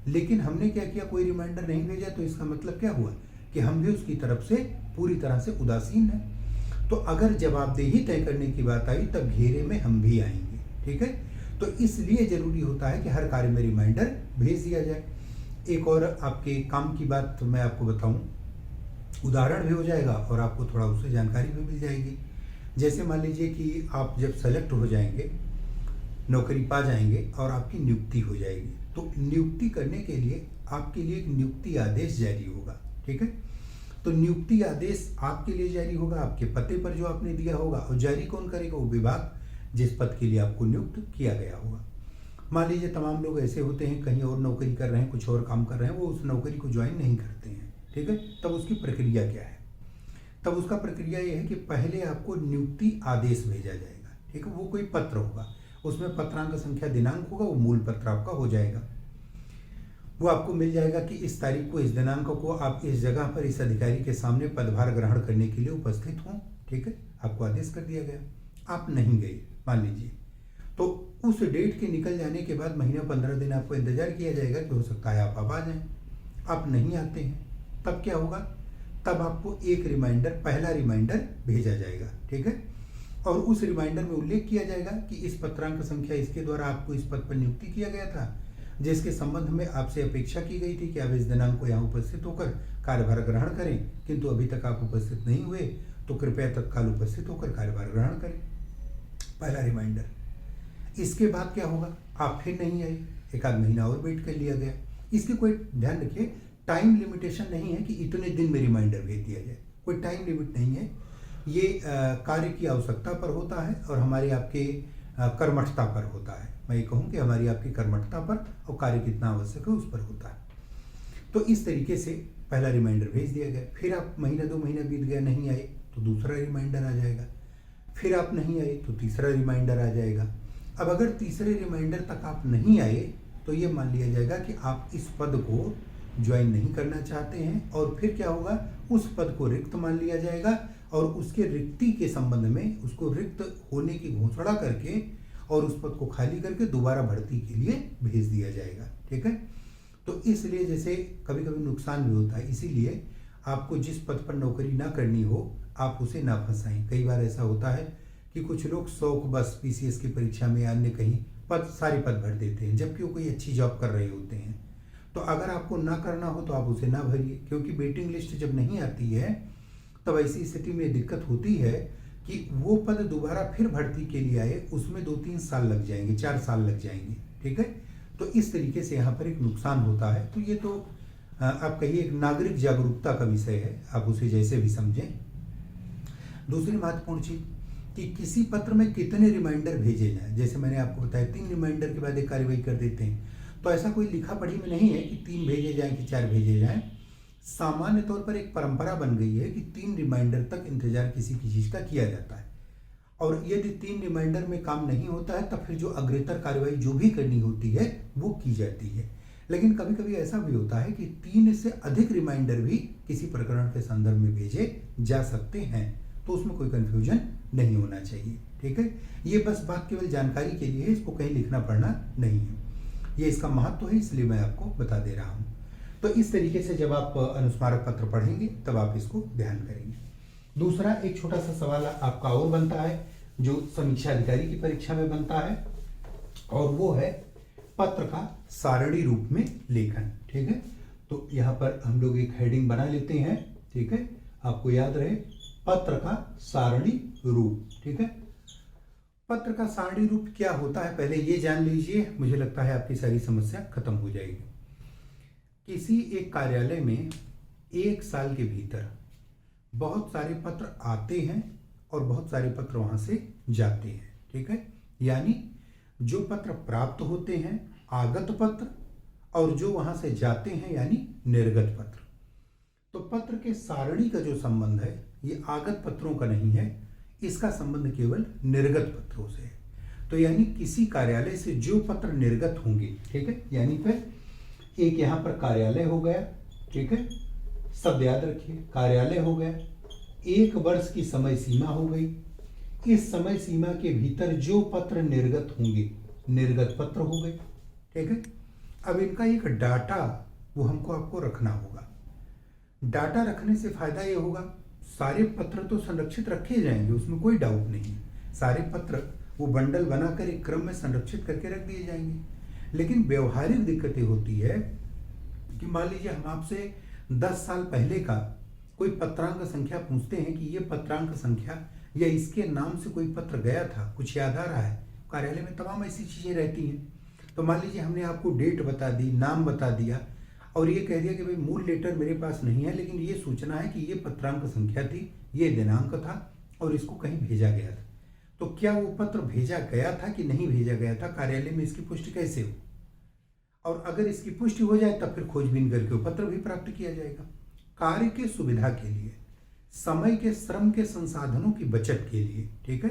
लेकिन हमने क्या किया, कोई रिमाइंडर नहीं भेजा, तो इसका मतलब क्या हुआ कि हम भी उसकी तरफ से पूरी तरह से उदासीन हैं। तो अगर जवाबदेही तय करने की बात आई तब घेरे में हम भी आएंगे। ठीक है, तो इसलिए जरूरी होता है कि हर कार्य में रिमाइंडर भेज दिया जाए। एक और आपके काम की बात मैं आपको बताऊं, उदाहरण भी हो जाएगा और आपको थोड़ा उससे जानकारी भी मिल जाएगी। जैसे मान लीजिए कि आप जब सेलेक्ट हो जाएंगे, नौकरी पा जाएंगे और आपकी नियुक्ति हो जाएगी, तो नियुक्ति करने के लिए आपके लिए एक नियुक्ति आदेश जारी होगा। ठीक है, तो नियुक्ति आदेश आपके लिए जारी होगा, आपके पते पर जो आपने दिया होगा, और जारी कौन करेगा, वो विभाग जिस पद के लिए आपको नियुक्त किया गया होगा। मान लीजिए तमाम लोग ऐसे होते हैं कहीं और नौकरी कर रहे हैं, कुछ और काम कर रहे हैं, वो उस नौकरी को ज्वाइन नहीं करते हैं। ठीक है, तब उसकी प्रक्रिया क्या है, तब उसका प्रक्रिया ये है कि पहले आपको नियुक्ति आदेश भेजा जाएगा। ठीक है, वो कोई पत्र होगा, उसमें पत्रांक संख्या दिनांक होगा, वो मूल पत्र आपका हो जाएगा। वो आपको मिल जाएगा कि इस तारीख को, इस दिनांक को आप इस जगह पर इस अधिकारी के सामने पदभार ग्रहण करने के लिए उपस्थित हों। ठीक है, आपको आदेश कर दिया गया, आप नहीं गए मान लीजिए, तो उस डेट के निकल जाने के बाद महीना 15 दिन आपको इंतजार किया जाएगा कि हो सकता है आप आ जाएं। आप नहीं आते हैं, तब क्या होगा, तब आपको एक रिमाइंडर, पहला रिमाइंडर भेजा जाएगा। ठीक है, और उस रिमाइंडर में उल्लेख किया जाएगा कि इस पत्रांक संख्या इसके द्वारा आपको इस पद पर नियुक्ति किया गया था, जिसके संबंध में आपसे अपेक्षा की गई थी कि आप इस दिनांक को यहाँ उपस्थित होकर कार्यभार ग्रहण करें, किंतु अभी तक आप उपस्थित नहीं हुए, तो कृपया तत्काल उपस्थित होकर कार्यभार ग्रहण करें। पहला रिमाइंडर। इसके बाद क्या होगा, आप फिर नहीं आए, एक आध महीना और वेट कर लिया गया। इसकी कोई ध्यान रखिए, टाइम लिमिटेशन नहीं है कि इतने दिन में रिमाइंडर भेज दिया जाए, कोई टाइम लिमिट नहीं है। ये कार्य की आवश्यकता पर होता है और हमारे आपके कर्मठता पर होता है। मैं ये कहूँ कि हमारी आपकी कर्मठता पर और कार्य कितना आवश्यक है उस पर होता है। तो इस तरीके से पहला रिमाइंडर भेज दिया गया, फिर आप महीना 2 महीना बीत गया, नहीं आए, तो दूसरा रिमाइंडर आ जाएगा, फिर आप नहीं आए तो तीसरा रिमाइंडर आ जाएगा। अब अगर तीसरे रिमाइंडर तक आप नहीं आए तो ये मान लिया जाएगा कि आप इस पद को ज्वाइन नहीं करना चाहते हैं, और फिर क्या होगा, उस पद को रिक्त मान लिया जाएगा और उसके रिक्ति के संबंध में उसको रिक्त होने की घोषणा करके और उस पद को खाली करके दोबारा भर्ती के लिए भेज दिया जाएगा। ठीक है, तो इसलिए जैसे कभी कभी नुकसान भी होता है, इसीलिए आपको जिस पद पर नौकरी ना करनी हो आप उसे ना फंसाएं। कई बार ऐसा होता है कि कुछ लोग शौक बस पीसीएस की परीक्षा में या अन्य कहीं सारे पद भर देते हैं, जबकि वो कोई अच्छी जॉब कर रहे होते हैं। तो अगर आपको ना करना हो तो आप उसे ना भरिए, क्योंकि वेटिंग लिस्ट जब नहीं आती है तब ऐसी स्थिति में दिक्कत होती है कि वो पद दोबारा फिर भर्ती के लिए आए, उसमें 2-3 साल लग जाएंगे, 4 साल लग जाएंगे। ठीक है, तो इस तरीके से यहाँ पर एक नुकसान होता है। तो ये तो आप कहिए एक नागरिक जागरूकता का विषय है, आप उसे जैसे भी समझें। दूसरी महत्वपूर्ण चीज कि किसी पत्र में कितने रिमाइंडर भेजे जाएं। जैसे मैंने आपको बताया 3 रिमाइंडर के बाद एक कार्रवाई कर देते हैं, तो ऐसा कोई लिखा पढ़ी में नहीं है कि 3 भेजे जाएं कि 4 भेजे जाएं। सामान्य तौर पर एक परंपरा बन गई है कि 3 रिमाइंडर तक इंतजार किसी की चीज का किया जाता है, और यदि 3 रिमाइंडर में काम नहीं होता है तब फिर जो अग्रेतर कार्रवाई जो भी करनी होती है वो की जाती है। लेकिन कभी कभी ऐसा भी होता है कि 3 से अधिक रिमाइंडर भी किसी प्रकरण के संदर्भ में भेजे जा सकते हैं, तो उसमें कोई कंफ्यूजन नहीं होना चाहिए। ठीक है, ये बस बात केवल जानकारी के लिए है, इसको कहीं लिखना पढ़ना नहीं है, ये इसका महत्व है, इसलिए मैं आपको बता दे रहा हूँ। तो इस तरीके से जब आप अनुस्मारक पत्र पढ़ेंगे तब आप इसको ध्यान करेंगे। दूसरा एक छोटा सा सवाल आपका और बनता है जो समीक्षा अधिकारी की परीक्षा में बनता है, और वो है पत्र का सारणी रूप में लेखन। ठीक है, तो यहाँ पर हम लोग एक हेडिंग बना लेते हैं। ठीक है, आपको याद रहे पत्र का सारणी रूप। ठीक है, पत्र का सारणी रूप क्या होता है पहले ये जान लीजिए, मुझे लगता है आपकी सारी समस्या खत्म हो जाएगी। किसी एक कार्यालय में 1 साल के भीतर बहुत सारे पत्र आते हैं और बहुत सारे पत्र वहां से जाते हैं। ठीक है, यानी जो पत्र प्राप्त होते हैं आगत पत्र, और जो वहां से जाते हैं यानी निर्गत पत्र। तो पत्र के सारणी का जो संबंध है ये आगत पत्रों का नहीं है, इसका संबंध केवल निर्गत पत्रों से है। तो यानी किसी कार्यालय से जो पत्र निर्गत होंगे, ठीक है, यानी फिर एक यहाँ पर कार्यालय हो गया, ठीक है, शब्द याद रखिए, कार्यालय हो गया, 1 वर्ष की समय सीमा हो गई। इस समय सीमा के भीतर जो पत्र निर्गत होंगे निर्गत पत्र हो गए, ठीक है। अब इनका एक डाटा वो हमको आपको रखना होगा। डाटा रखने से फायदा ये होगा, सारे पत्र तो संरक्षित रखे जाएंगे, उसमें कोई डाउट नहीं है। सारे पत्र वो बंडल बनाकर एक क्रम में संरक्षित करके रख दिए जाएंगे। लेकिन व्यवहारिक दिक्कतें होती है कि मान लीजिए हम आपसे 10 साल पहले का कोई पत्रांक संख्या पूछते हैं कि ये पत्रांक संख्या या इसके नाम से कोई पत्र गया था, कुछ याद आ रहा है। कार्यालय में तमाम ऐसी चीज़ें रहती हैं। तो मान लीजिए हमने आपको डेट बता दी, नाम बता दिया और ये कह दिया कि भाई मूल लेटर मेरे पास नहीं है, लेकिन ये सूचना है कि ये पत्रांक संख्या थी, ये दिनांक था और इसको कहीं भेजा गया था। तो क्या वो पत्र भेजा गया था कि नहीं भेजा गया था, कार्यालय में इसकी पुष्टि कैसे हो? और अगर इसकी पुष्टि हो जाए तब फिर खोजबीन करके वो पत्र भी प्राप्त किया जाएगा। कार्य के सुविधा के लिए, समय के श्रम के संसाधनों की बचत के लिए, ठीक है,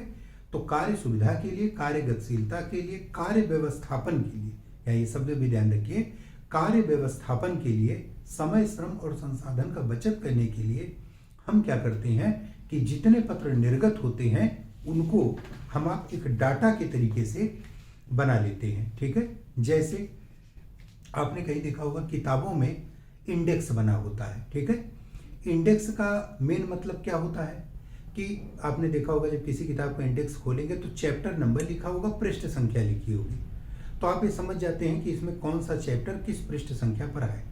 तो कार्य सुविधा के लिए, कार्य गतिशीलता के लिए, कार्य व्यवस्थापन के लिए, या ये शब्द भी ध्यान रखिए, कार्य व्यवस्थापन के लिए, समय श्रम और संसाधन का बचत करने के लिए हम क्या करते हैं कि जितने पत्र निर्गत होते हैं उनको हम आप एक डाटा के तरीके से बना लेते हैं, ठीक है। जैसे आपने कहीं देखा होगा किताबों में इंडेक्स बना होता है, ठीक है। इंडेक्स का मेन मतलब क्या होता है कि आपने देखा होगा जब किसी किताब का इंडेक्स खोलेंगे तो चैप्टर नंबर लिखा होगा, पृष्ठ संख्या लिखी होगी, तो आप ये समझ जाते हैं कि इसमें कौन सा चैप्टर किस पृष्ठ संख्या पर है।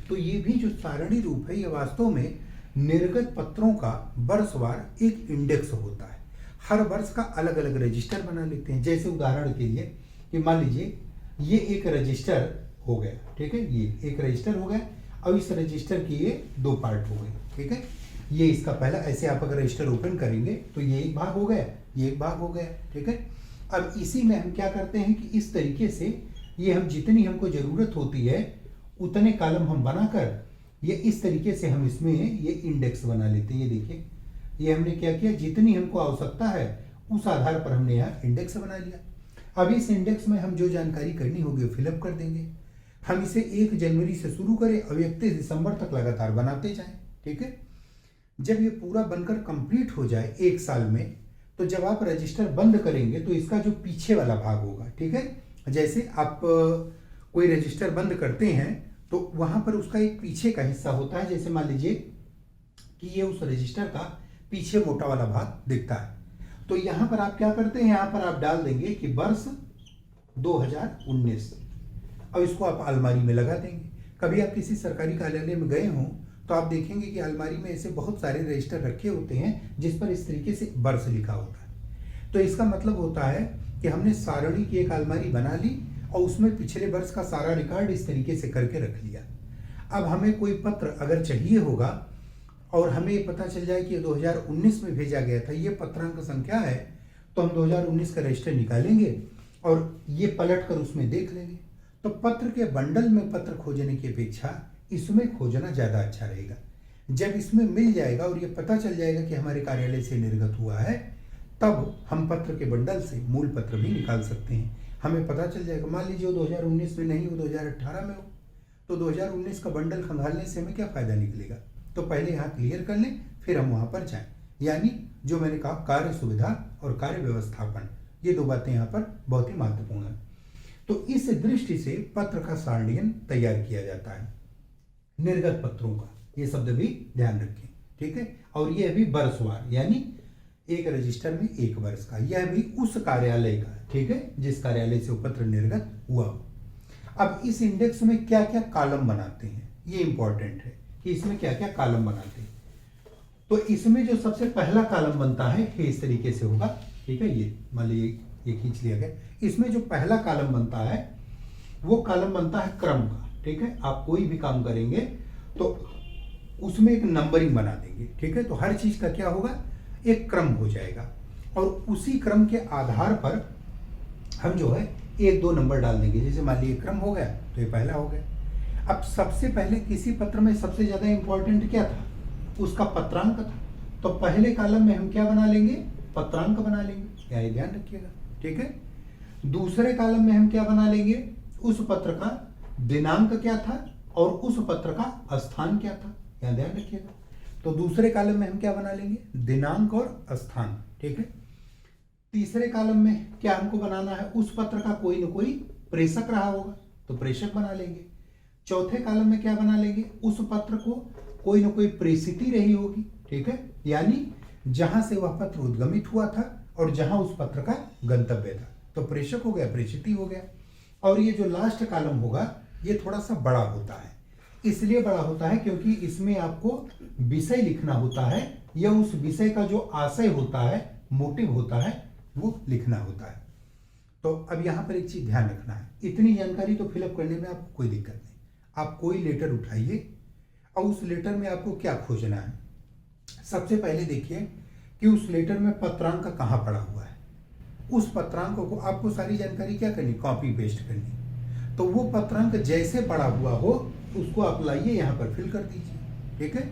तो ये भी जो सारणी रूप है ये वास्तव में निर्गत पत्रों का वर्षवार एक इंडेक्स होता है। हर वर्ष का अलग अलग रजिस्टर बना लेते हैं। जैसे उदाहरण के लिए कि मान लीजिए ये एक रजिस्टर हो गया, ठीक है, ये एक रजिस्टर हो गया और इस रजिस्टर की ये 2 पार्ट हो गए, ठीक है। ये इसका पहला, ऐसे आप अगर रजिस्टर ओपन करेंगे तो ये एक भाग हो गया, ये एक भाग हो गया, ठीक है। अब इसी में हम क्या करते हैं कि इस तरीके से ये हम जितनी हमको ज़रूरत होती है उतने कॉलम हम बनाकर ये इस तरीके से हम इसमें ये इंडेक्स बना लेते हैं। ये देखिए, ये हमने क्या किया, जितनी हमको आवश्यकता है उस आधार पर हमने यहाँ इंडेक्स बना लिया। अब इस इंडेक्स में हम जो जानकारी करनी होगी फिलअप कर देंगे। हम इसे 1 जनवरी से शुरू करें और 31 दिसंबर तक लगातार बनाते जाएं, ठीक है। जब ये पूरा बनकर कंप्लीट हो जाए 1 साल में, तो जब आप रजिस्टर बंद करेंगे तो इसका जो पीछे वाला भाग होगा, ठीक है, जैसे आप कोई रजिस्टर बंद करते हैं तो वहां पर उसका एक पीछे का हिस्सा होता है। जैसे मान लीजिए कि ये उस रजिस्टर का पीछे मोटा वाला भाग दिखता है, तो यहाँ पर आप क्या करते हैं, यहाँ पर आप डाल देंगे कि वर्ष 2019 और इसको आप अलमारी में लगा देंगे। कभी आप किसी सरकारी कार्यालय में गए हों तो आप देखेंगे कि अलमारी में ऐसे बहुत सारे रजिस्टर रखे होते हैं जिस पर इस तरीके से वर्ष लिखा होता है। तो इसका मतलब होता है कि हमने सारणी की एक अलमारी बना ली और उसमें पिछले वर्ष का सारा रिकॉर्ड इस तरीके से करके रख लिया। अब हमें कोई पत्र अगर चाहिए होगा और हमें ये पता चल जाए कि 2019 में भेजा गया था, ये पत्रांक संख्या है, तो हम 2019 का रजिस्टर निकालेंगे और ये पलट कर उसमें देख लेंगे। तो पत्र के बंडल में पत्र खोजने की अपेक्षा इसमें खोजना ज़्यादा अच्छा रहेगा। जब इसमें मिल जाएगा और ये पता चल जाएगा कि हमारे कार्यालय से निर्गत हुआ है, तब हम पत्र के बंडल से मूल पत्र भी निकाल सकते हैं। हमें पता चल जाएगा, मान लीजिए वो 2019 में नहीं, वो 2018 में हो, तो 2019 का बंडल खंगालने से हमें क्या फ़ायदा निकलेगा। तो पहले यहाँ क्लियर कर लें, फिर हम वहाँ पर जाएं। यानी जो मैंने कहा, कार्य सुविधा और कार्य व्यवस्थापन, ये 2 बातें यहाँ पर बहुत ही महत्वपूर्ण हैं। तो इस दृष्टि से पत्र का सारणीयन तैयार किया जाता है निर्गत पत्रों का, ये शब्द भी ध्यान रखें, ठीक है। और यह भी वर्षवार, यानी एक रजिस्टर में 1 वर्ष का, यह भी उस कार्यालय का, ठीक है, जिस कार्यालय से वो पत्र निर्गत हुआ हो। अब इस इंडेक्स में क्या क्या कॉलम बनाते हैं, ये इंपॉर्टेंट है कि इसमें क्या क्या कॉलम बनाते हैं। तो इसमें जो सबसे पहला कॉलम बनता है ये इस तरीके से होगा, ठीक है। ये मान लीजिए ये खींच लिया गया। इसमें जो पहला कॉलम बनता है वो कॉलम बनता है क्रम का, ठीक है। आप कोई भी काम करेंगे तो उसमें एक नंबरिंग बना देंगे, ठीक है। तो हर चीज का क्या होगा, एक क्रम हो जाएगा और उसी क्रम के आधार पर हम जो है 1-2 नंबर डाल देंगे। जैसे मान लीजिए क्रम हो गया तो ये पहला हो गया। अब सबसे पहले किसी पत्र में सबसे ज्यादा इंपॉर्टेंट क्या था? उसका पत्रांक था। तो पहले कॉलम में हम क्या बना लेंगे? पत्रांक बना लेंगे, यह ध्यान रखिएगा, ठीक है। दूसरे कॉलम में हम क्या बना लेंगे? उस पत्र का दिनांक क्या था और उस पत्र का स्थान क्या था, यह ध्यान रखिएगा। तो दूसरे कॉलम में हम क्या बना लेंगे? दिनांक और स्थान, ठीक है। तीसरे कॉलम में क्या हमको बनाना है? उस पत्र का कोई ना कोई प्रेषक रहा होगा, तो प्रेषक बना लेंगे। चौथे कॉलम में क्या बना लेंगे? उस पत्र को कोई ना कोई प्रेषिती रही होगी, ठीक है, यानी जहां से वह पत्र उद्गमित हुआ था और जहां उस पत्र का गंतव्य था, तो प्रेषक हो गया, प्रेषिती हो गया। और ये जो लास्ट कॉलम होगा ये थोड़ा सा बड़ा होता है, इसलिए बड़ा होता है क्योंकि इसमें आपको विषय लिखना होता है या उस विषय का जो आशय होता है, मोटिव होता है, वो लिखना होता है। तो अब यहां पर एक चीज ध्यान रखना है, इतनी जानकारी तो फिलअप करने में आपको कोई दिक्कत नहीं। आप कोई लेटर उठाइए और उस लेटर में आपको क्या खोजना है? सबसे पहले देखिए कि उस लेटर में पत्रांक कहाँ पड़ा हुआ है। उस पत्रांक को आपको सारी जानकारी क्या करनी? कॉपी पेस्ट करनी। तो वो पत्रांक जैसे पड़ा हुआ हो उसको आप लाइए, यहाँ पर फिल कर दीजिए, ठीक है।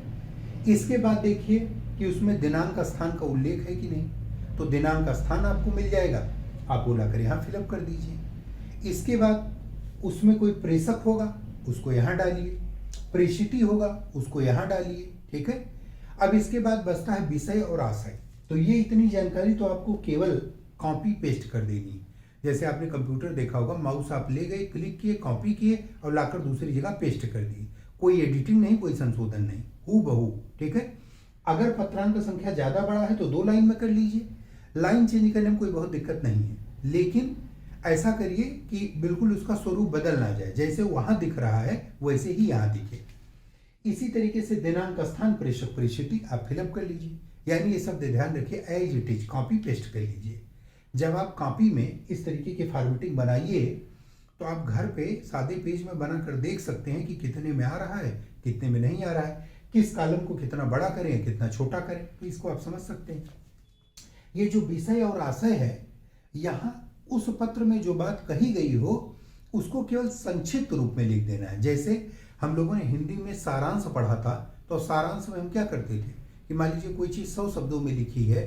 इसके बाद देखिए कि उसमें दिनांक स्थान का उल्लेख है कि नहीं, तो दिनांक स्थान आपको मिल जाएगा, आप वो लाकर यहाँ फिलअप कर दीजिए। इसके बाद उसमें कोई प्रेषक होगा, उसको यहाँ डालिए, प्रेषिती होगा, उसको यहाँ डालिए, ठीक है। अब इसके बाद बचता है विषय और आशय। तो ये इतनी जानकारी तो आपको केवल कॉपी पेस्ट कर देनी है। जैसे आपने कंप्यूटर देखा होगा, माउस आप ले गए, क्लिक किए, कॉपी किए और लाकर दूसरी जगह पेस्ट कर दिए, कोई एडिटिंग नहीं, कोई संशोधन नहीं, हूबहू, ठीक है। अगर पत्रांक संख्या ज्यादा बड़ा है तो 2 लाइन में कर लीजिए, लाइन चेंज करने में कोई बहुत दिक्कत नहीं है, लेकिन ऐसा करिए कि बिल्कुल उसका स्वरूप बदल ना जाए, जैसे वहां दिख रहा है वैसे ही यहाँ दिखे। इसी तरीके से दिनांक, स्थान, प्रेषक, प्रेषिती आप फिलअप कर लीजिए, यानी ये शब्द ध्यान रखिए, as it is copy paste कर लीजिए। जब आप कॉपी में इस तरीके की फॉर्मेटिंग बनाइए तो आप घर पे सादे पेज में बनाकर देख सकते हैं कि कितने में आ रहा है, कितने में नहीं आ रहा है, किस कॉलम को कितना बड़ा करें, कितना छोटा करें, तो इसको आप समझ सकते हैं। ये जो विषय और आशय है, यहाँ उस पत्र में जो बात कही गई हो उसको केवल संक्षिप्त रूप में लिख देना है। जैसे हम लोगों ने हिंदी में सारांश पढ़ा था, तो सारांश में हम क्या करते थे कि मान लीजिए कोई चीज़ 100 शब्दों में लिखी है,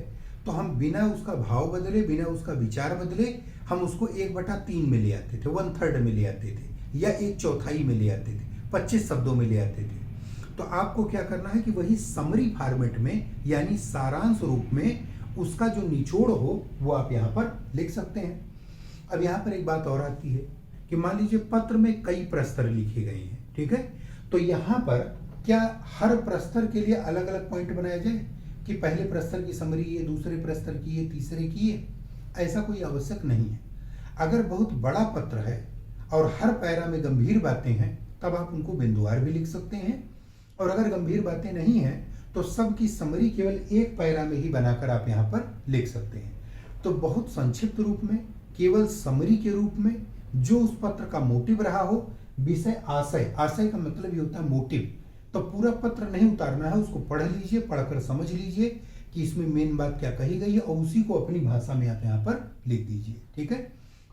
तो हम बिना उसका भाव बदले, बिना उसका विचार बदले, हम उसको 1/3 में ले आते थे, 1/3 में ले आते थे, या 1/4 में ले आते थे, 25 शब्दों में ले आते थे। तो आपको क्या करना है कि वही समरी फॉर्मेट में, यानी सारांश रूप में, उसका जो निचोड़ हो वो आप यहाँ पर लिख सकते हैं। अब यहाँ पर एक बात और आती है कि मान लीजिए पत्र में कई प्रस्तर लिखे गए हैं, ठीक है, तो यहाँ पर क्या हर प्रस्तर के लिए अलग अलग पॉइंट बनाया जाए कि पहले प्रस्तर की समरी ये, दूसरे प्रस्तर की ये, तीसरे की ये? ऐसा कोई आवश्यक नहीं है। अगर बहुत बड़ा पत्र है और हर पैरा में गंभीर बातें हैं, तब आप उनको बिंदुवार भी लिख सकते हैं, और अगर गंभीर बातें नहीं हैं तो सबकी समरी केवल एक पैरा में ही बनाकर आप यहाँ पर लिख सकते हैं। तो बहुत संक्षिप्त रूप में, केवल समरी के रूप में, जो उस पत्र का मोटिव रहा हो, विषय, आशय, आशय का मतलब ये होता है मोटिव, तो पूरा पत्र नहीं उतारना है, उसको पढ़ लीजिए, पढ़कर समझ लीजिए कि इसमें मेन बात क्या कही गई है, और उसी को अपनी भाषा में आप यहाँ पर लिख दीजिए, ठीक है।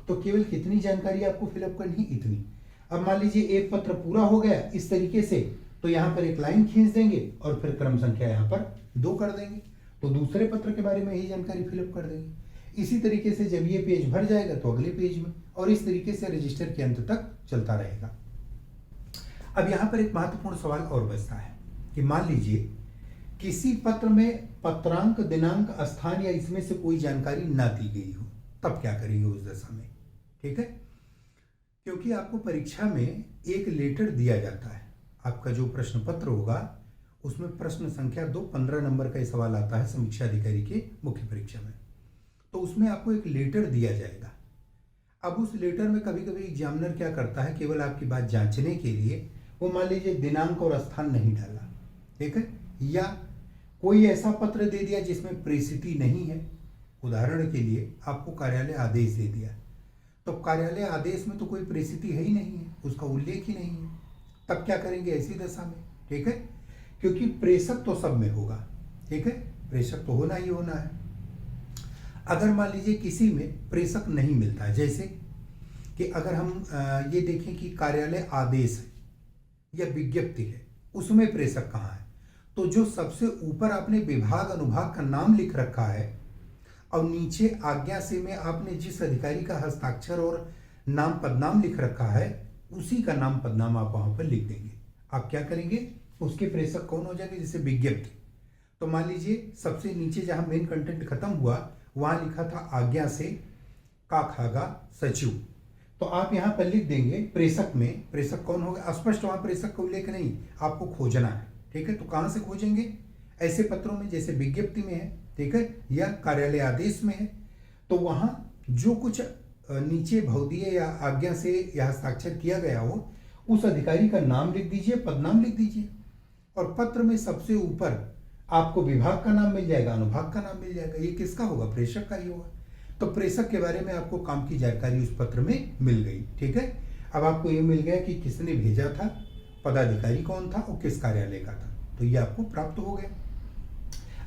तो केवल कितनी जानकारी आपको फिलअप करनी, इतनी। अब मान लीजिए एक पत्र पूरा हो गया इस तरीके से, तो यहाँ पर एक लाइन खींच देंगे और फिर क्रम संख्या यहाँ पर 2 कर देंगे, तो दूसरे पत्र के बारे में यही जानकारी फिलअप कर देंगे। इसी तरीके से जब ये पेज भर जाएगा तो अगले पेज में, और इस तरीके से रजिस्टर के अंत तक चलता रहेगा। अब यहाँ पर एक महत्वपूर्ण सवाल और बचता है कि मान लीजिए किसी पत्र में पत्रांक, दिनांक, स्थान या इसमें से कोई जानकारी ना दी गई हो, तब क्या करेंगे उस दशा में, ठीक है। क्योंकि आपको परीक्षा में एक लेटर दिया जाता है, आपका जो प्रश्न पत्र होगा उसमें प्रश्न संख्या 2, 15 नंबर का सवाल आता है समीक्षा अधिकारी के मुख्य परीक्षा में, तो उसमें आपको एक लेटर दिया जाएगा। अब उस लेटर में कभी कभी एग्जामिनर क्या करता है, केवल आपकी बात जांचने के लिए वो मान लीजिए दिनांक और स्थान नहीं डाला, ठीक है, या कोई ऐसा पत्र दे दिया जिसमें प्रेषिती नहीं है। उदाहरण के लिए आपको कार्यालय आदेश दे दिया, तो कार्यालय आदेश में तो कोई प्रेषिती है ही नहीं है, उसका उल्लेख ही नहीं है, तब क्या करेंगे ऐसी दशा में, ठीक है, क्योंकि प्रेषक तो सब में होगा, ठीक है, प्रेषक तो होना ही होना है। अगर मान लीजिए किसी में प्रेषक नहीं मिलता है, जैसे कि अगर हम ये देखें कि कार्यालय आदेश है, या विज्ञप्ति है उसमें प्रेषक कहाँ है, तो जो सबसे ऊपर आपने विभाग अनुभाग का नाम लिख रखा है और नीचे आज्ञा से में आपने जिस अधिकारी का हस्ताक्षर और नाम पदनाम लिख रखा है उसी का नाम पदनाम आप वहां पर लिख देंगे। आप क्या करेंगे, उसके प्रेषक कौन हो जाएंगे, जैसे विज्ञप्ति, तो मान लीजिए सबसे नीचे जहां मेन कंटेंट खत्म हुआ वहां लिखा था आज्ञा से का खागा सचिव, तो आप यहां पर लिख देंगे प्रेषक में, प्रेषक कौन होगा स्पष्ट, वहां प्रेषक का उल्लेख नहीं, आपको खोजना है। ठीक है, तो कहां से खोजेंगे, ऐसे पत्रों में जैसे विज्ञप्ति में है, ठीक है, या कार्यालय आदेश में है, तो वहां जो कुछ नीचे भौदीय या आज्ञा से या हस्ताक्षर किया गया हो उस अधिकारी का नाम लिख दीजिए, पदनाम लिख दीजिए, और पत्र में सबसे ऊपर आपको विभाग का नाम मिल जाएगा, अनुभाग का नाम मिल जाएगा। ये किसका होगा, प्रेषक का ही होगा। तो प्रेषक के बारे में आपको काम की जानकारी उस पत्र में मिल गई। ठीक है, अब आपको ये मिल गया कि किसने भेजा था, पदाधिकारी कौन था और किस कार्यालय का था, तो ये आपको प्राप्त हो गया।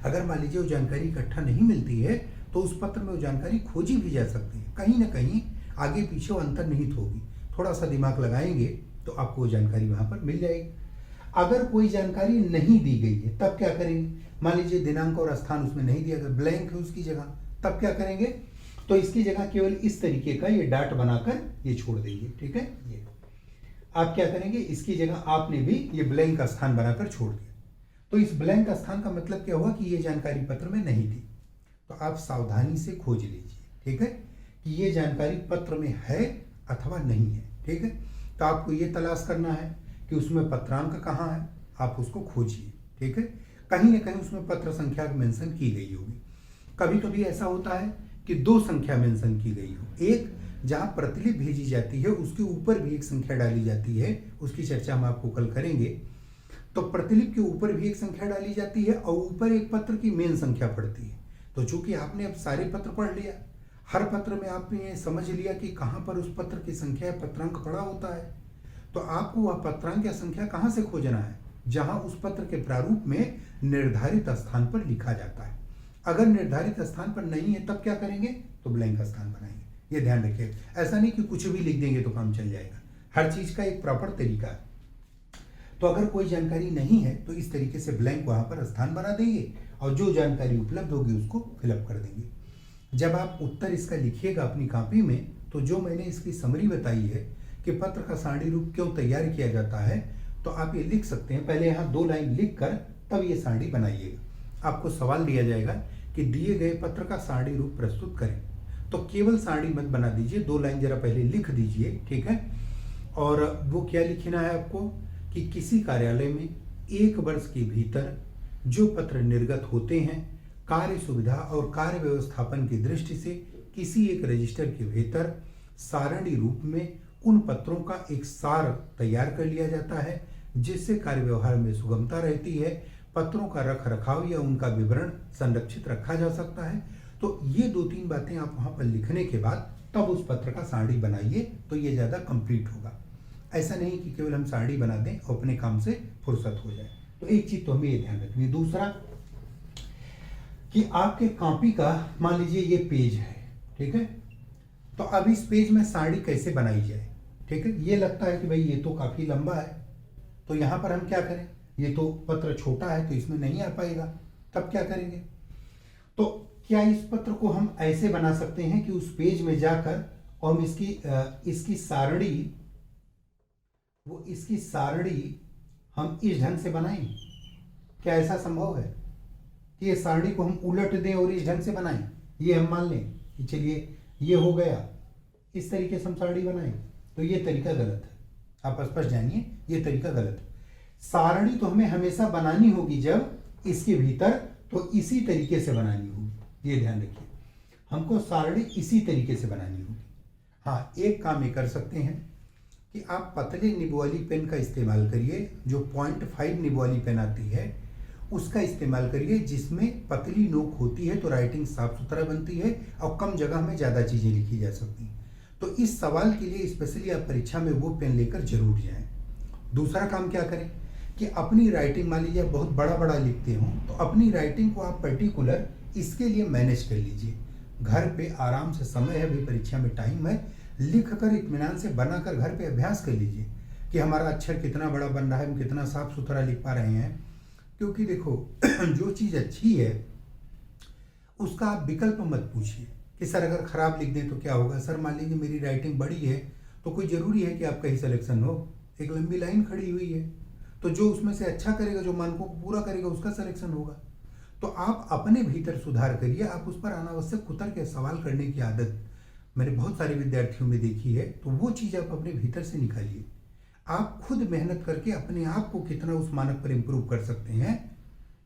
अगर मान लीजिए वो जानकारी इकट्ठा नहीं मिलती है तो उस पत्र में वो जानकारी खोजी भी जा सकती है, कहीं ना कहीं आगे पीछे वो अंतर्निहित होगी, थोड़ा सा दिमाग लगाएंगे तो आपको वो जानकारी वहां पर मिल जाएगी। अगर कोई जानकारी नहीं दी गई है तब क्या करेंगे, मान लीजिए दिनांक और स्थान उसमें नहीं दिया गया, ब्लैंक है उसकी जगह, तब क्या करेंगे, तो इसकी जगह केवल इस तरीके का ये डाट बनाकर ये छोड़ देंगे। ठीक है, ये आप क्या करेंगे, इसकी जगह आपने भी ये ब्लैंक स्थान बनाकर छोड़ दिया, तो इस ब्लैंक स्थान का मतलब क्या हुआ कि ये जानकारी पत्र में नहीं थी, तो आप सावधानी से खोज लीजिए। ठीक है, कि ये जानकारी पत्र में है अथवा नहीं है। ठीक है, तो आपको ये तलाश करना है कि उसमें पत्रांक कहाँ है, आप उसको खोजिए। ठीक है, कहीं ना कहीं उसमें पत्र संख्या मेंशन की गई होगी। कभी कभी ऐसा होता है कि 2 संख्या मेंशन की गई हो, एक जहां प्रतिलिपि भेजी जाती है उसके ऊपर भी एक संख्या डाली जाती है, उसकी चर्चा हम आपको कल करेंगे। तो प्रतिलिपि के ऊपर भी एक संख्या डाली जाती है और ऊपर एक पत्र की मेन संख्या पड़ती है। तो चूंकि आपने अब सारे पत्र पढ़ लिया, हर पत्र में आपने समझ लिया कि कहां पर उस पत्र की संख्या पत्रांक पड़ा होता है, तो आपको वह पत्रांक या संख्या कहां से खोजना है, जहां उस पत्र के प्रारूप में निर्धारित स्थान पर लिखा जाता है। अगर निर्धारित स्थान पर नहीं है तब क्या करेंगे, तो ब्लैंक स्थान बनाएंगे। ये ध्यान रखिए, ऐसा नहीं कि कुछ भी लिख देंगे तो काम चल जाएगा, हर चीज का एक प्रॉपर तरीका है। तो अगर कोई जानकारी नहीं है तो इस तरीके से ब्लैंक वहां पर स्थान बना देंगे और जो जानकारी उपलब्ध होगी उसको फिलअप कर देंगे। जब आप उत्तर इसका लिखिएगा अपनी कॉपी में, तो जो मैंने इसकी समरी बताई है कि पत्र का सारणी रूप क्यों तैयार किया जाता है, तो आप ये लिख सकते हैं। पहले यहाँ 2 लाइन लिख कर तब ये सारणी बनाइएगा। आपको सवाल दिया जाएगा कि दिए गए पत्र का सारणी रूप प्रस्तुत करें, तो केवल सारणी मत बना दीजिए, 2 लाइन जरा पहले लिख दीजिए। ठीक है, और वो क्या लिखना है आपको कि किसी कार्यालय में 1 वर्ष के भीतर जो पत्र निर्गत होते हैं, कार्य सुविधा और कार्य व्यवस्थापन की दृष्टि से किसी एक रजिस्टर के भीतर सारणी रूप में उन पत्रों का एक सार तैयार कर लिया जाता है, जिससे कार्य व्यवहार में सुगमता रहती है, पत्रों का रख रखाव या उनका विवरण संरक्षित रखा जा सकता है। तो ये 2-3 बातें आप वहां पर लिखने के बाद तब उस पत्र का सारणी बनाइए, तो ये ज्यादा कंप्लीट होगा। ऐसा नहीं कि केवल हम सारणी बना दें और अपने काम से फुर्सत हो जाए। तो एक चीज तो हमें ये ध्यान रखनी है। दूसरा कि आपके कॉपी का मान लीजिए ये पेज है, ठीक है, तो अब इस पेज में सारणी कैसे बनाई जाए। ठीक है, ये लगता है कि भाई ये तो काफी लंबा है, तो यहां पर हम क्या करें, ये तो पत्र छोटा है तो इसमें नहीं आ पाएगा, तब क्या करेंगे, तो क्या इस पत्र को हम ऐसे बना सकते हैं कि उस पेज में जाकर और हम इसकी सारणी हम इस ढंग से बनाएं। क्या ऐसा संभव है कि ये सारणी को हम उलट दें और इस ढंग से बनाएं? ये हम मान लें कि चलिए ये हो गया, इस तरीके से हम सारणी बनाएं, तो ये तरीका गलत है। आप स्पष्ट जानिए, ये तरीका गलत है। सारणी तो हमें हमेशा बनानी होगी जब इसके भीतर, तो इसी तरीके से बनानी होगी। ये ध्यान रखिए, हमको सारणी इसी तरीके से बनानी होगी। हाँ, एक काम ये कर सकते हैं कि आप पतले निब वाली पेन का इस्तेमाल करिए, जो 0.5 निब वाली पेन आती है उसका इस्तेमाल करिए, जिसमें पतली नोक होती है तो राइटिंग साफ सुथरा बनती है और कम जगह में ज़्यादा चीज़ें लिखी जा सकती हैं। तो इस सवाल के लिए स्पेशली आप परीक्षा में वो पेन लेकर जरूर जाएं। दूसरा काम क्या करें कि अपनी राइटिंग, मान लीजिए बहुत बड़ा बड़ा लिखते हो तो अपनी राइटिंग को आप पर्टिकुलर इसके लिए मैनेज कर लीजिए। घर पे आराम से समय है, अभी परीक्षा में टाइम है, लिख कर इत्मीनान से बनाकर घर पे अभ्यास कर लीजिए। कि हमारा अक्षर कितना बड़ा बन रहा है, हम कितना साफ सुथरा लिख पा रहे हैं। क्योंकि देखो जो चीज़ अच्छी है उसका आप विकल्प मत पूछिए कि सर अगर खराब लिख दें तो क्या होगा। सर मान लीजिए मेरी राइटिंग बड़ी है तो कोई ज़रूरी है कि आपका ही सिलेक्शन हो। एक लंबी लाइन खड़ी हुई है तो जो उसमें से अच्छा करेगा, जो मानकों को पूरा करेगा, उसका सिलेक्शन होगा। तो आप अपने भीतर सुधार करिए। आप उस पर अनावश्यक कुतर के सवाल करने की आदत मैंने बहुत सारे विद्यार्थियों में देखी है, तो वो चीज़ आप अपने भीतर से निकालिए। आप खुद मेहनत करके अपने आप को कितना उस मानक पर इम्प्रूव कर सकते हैं,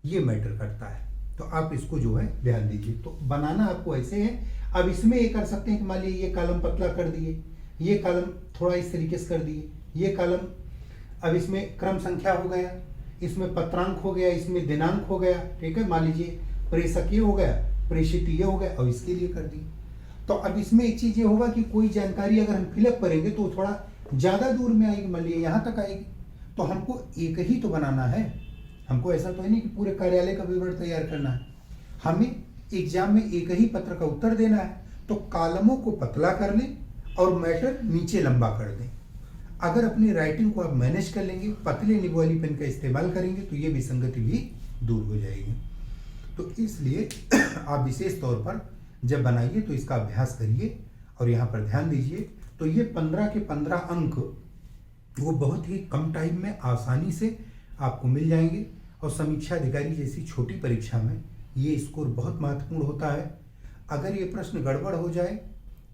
ये मैटर करता है। तो आप इसको जो है ध्यान दीजिए। तो बनाना आपको ऐसे है। अब इसमें ये कर सकते हैं कि मान लीजिए ये कॉलम पतला कर दिए, ये कॉलम थोड़ा इस तरीके से कर दिए, ये कॉलम अब इसमें क्रम संख्या हो गया, इसमें पत्रांक हो गया, इसमें दिनांक हो गया, ठीक है। मान लीजिए प्रेषक ये हो गया, प्रेषित ये हो गया, और इसके लिए कर दी। तो अब इसमें एक चीज़ ये होगा कि कोई जानकारी अगर हम फिलअप करेंगे तो थोड़ा ज़्यादा दूर में आएगी, मान लीजिए यहाँ तक आएगी। तो हमको एक ही तो बनाना है, हमको ऐसा तो है नहीं कि पूरे कार्यालय का विवरण तैयार करना है। हमें एग्जाम में एक ही पत्र का उत्तर देना है, तो कॉलमों को पतला कर लें और मैटर नीचे लंबा कर दें। अगर अपनी राइटिंग को आप मैनेज कर लेंगे, पतले निब वाली पेन का इस्तेमाल करेंगे, तो ये विसंगति भी दूर हो जाएगी। तो इसलिए आप विशेष तौर पर जब बनाइए तो इसका अभ्यास करिए और यहाँ पर ध्यान दीजिए। तो ये 15 के 15 अंक वो बहुत ही कम टाइम में आसानी से आपको मिल जाएंगे। और समीक्षा अधिकारी जैसी छोटी परीक्षा में ये स्कोर बहुत महत्वपूर्ण होता है। अगर ये प्रश्न गड़बड़ हो जाए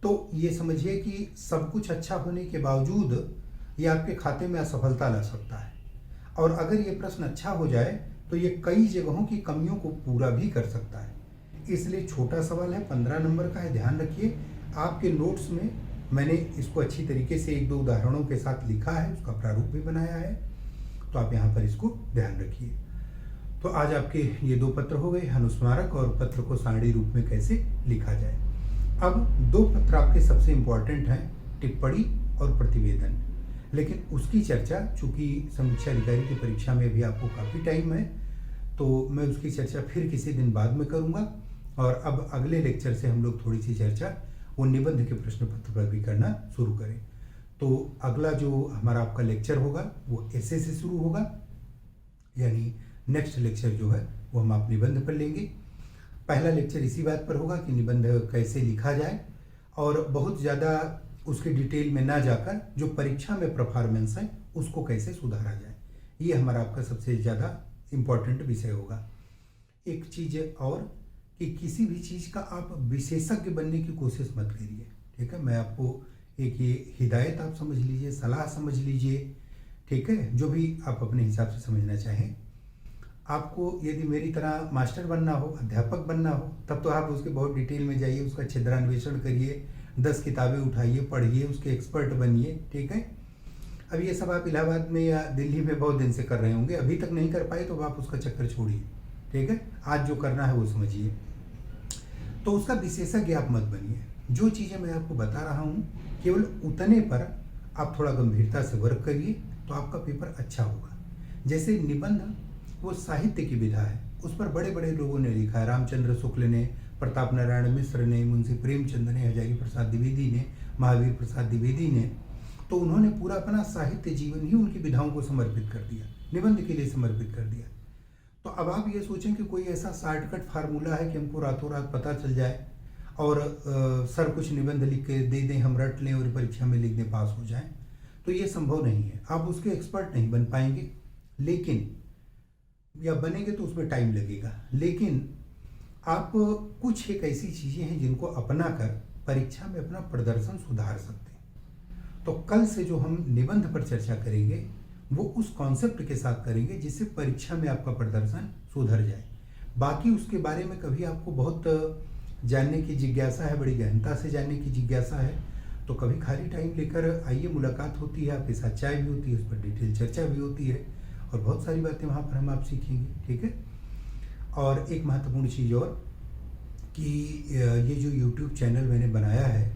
तो ये समझिए कि सब कुछ अच्छा होने के बावजूद ये आपके खाते में असफलता ला सकता है। और अगर ये प्रश्न अच्छा हो जाए तो ये कई जगहों की कमियों को पूरा भी कर सकता है। इसलिए छोटा सवाल है, 15 नंबर का है, ध्यान रखिए। आपके नोट्स में मैंने इसको अच्छी तरीके से 1-2 उदाहरणों के साथ लिखा है, उसका प्रारूप भी बनाया है, तो आप यहाँ पर इसको ध्यान रखिए। तो आज आपके ये 2 पत्र हो गए, अनुस्मारक और पत्र को सारणी रूप में कैसे लिखा जाए। अब 2 पत्र आपके सबसे इम्पोर्टेंट हैं, टिप्पणी और प्रतिवेदन। लेकिन उसकी चर्चा, चूंकि समीक्षा अधिकारी की परीक्षा में भी आपको काफ़ी टाइम है, तो मैं उसकी चर्चा फिर किसी दिन बाद में करूँगा। और अब अगले लेक्चर से हम लोग थोड़ी सी चर्चा वो निबंध के प्रश्न पत्र पर भी करना शुरू करें। तो अगला जो हमारा आपका लेक्चर होगा वो ऐसे से शुरू होगा, यानी नेक्स्ट लेक्चर जो है वो हम आप निबंध पर लेंगे। पहला लेक्चर इसी बात पर होगा कि निबंध कैसे लिखा जाए, और बहुत ज़्यादा उसके डिटेल में ना जाकर जो परीक्षा में परफॉर्मेंस है उसको कैसे सुधारा जाए, ये हमारा आपका सबसे ज़्यादा इम्पॉर्टेंट विषय होगा। एक चीज़ और कि किसी भी चीज़ का आप विशेषज्ञ बनने की कोशिश मत करिए, ठीक है। मैं आपको एक ये हिदायत आप समझ लीजिए, सलाह समझ लीजिए, ठीक है, जो भी आप अपने हिसाब से समझना चाहें। आपको यदि मेरी तरह मास्टर बनना हो, अध्यापक बनना हो, तब तो आप उसके बहुत डिटेल में जाइए, उसका छिद्रान्वेषण करिए, 10 किताबें उठाइए, पढ़िए, उसके एक्सपर्ट बनिए, ठीक है। अब ये सब आप इलाहाबाद में या दिल्ली में बहुत दिन से कर रहे होंगे, अभी तक नहीं कर पाए तो आप उसका चक्कर छोड़िए, ठीक है। आज जो करना है वो समझिए। तो उसका विशेषज्ञ आप मत बनिए। जो चीज़ें मैं आपको बता रहा हूँ केवल उतने पर आप थोड़ा गंभीरता से वर्क करिए तो आपका पेपर अच्छा होगा। जैसे निबंध वो साहित्य की विधा है, उस पर बड़े बड़े लोगों ने लिखा है, रामचंद्र शुक्ल ने, प्रताप नारायण मिश्र ने, मुंशी प्रेमचंद ने, हजारी प्रसाद द्विवेदी ने, महावीर प्रसाद द्विवेदी ने। तो उन्होंने पूरा अपना साहित्य जीवन ही उनकी विधाओं को समर्पित कर दिया, निबंध के लिए समर्पित कर दिया। तो अब आप ये सोचें कि कोई ऐसा शॉर्टकट फार्मूला है कि हमको रातों रात पता चल जाए और सर कुछ निबंध लिख के दे दें, हम रट लें और परीक्षा में लिख दें, पास हो जाएं, तो ये संभव नहीं है। आप उसके एक्सपर्ट नहीं बन पाएंगे, लेकिन या बनेंगे तो उसमें टाइम लगेगा। लेकिन आप कुछ एक ऐसी चीज़ें हैं जिनको अपना कर परीक्षा में अपना प्रदर्शन सुधार सकते हैं। तो कल से जो हम निबंध पर चर्चा करेंगे वो उस कॉन्सेप्ट के साथ करेंगे जिससे परीक्षा में आपका प्रदर्शन सुधर जाए। बाकी उसके बारे में कभी आपको बहुत जानने की जिज्ञासा है, बड़ी गहनता से जानने की जिज्ञासा है, तो कभी खाली टाइम लेकर आइए, मुलाकात होती है, आपके साथ चाय भी होती है, उस पर डिटेल चर्चा भी होती है और बहुत सारी बातें वहाँ पर हम आप सीखेंगे, ठीक है। और एक महत्वपूर्ण चीज़ और कि ये जो YouTube चैनल मैंने बनाया है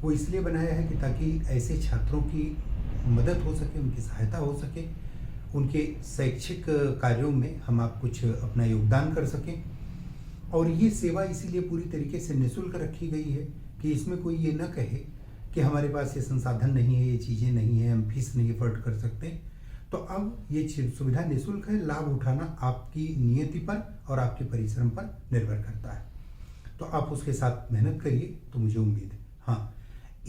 वो इसलिए बनाया है कि ताकि ऐसे छात्रों की मदद हो सके, उनकी सहायता हो सके, उनके शैक्षिक कार्यों में हम आप कुछ अपना योगदान कर सकें। और ये सेवा इसीलिए पूरी तरीके से निःशुल्क रखी गई है कि इसमें कोई ये न कहे कि हमारे पास ये संसाधन नहीं है, ये चीज़ें नहीं है, हम फीस नहीं अफोर्ड कर सकते, तो अब ये सुविधा निःशुल्क है। लाभ उठाना आपकी नियति पर और आपके परिश्रम पर निर्भर करता है, तो आप उसके साथ मेहनत करिए, तो मुझे उम्मीद है। हाँ,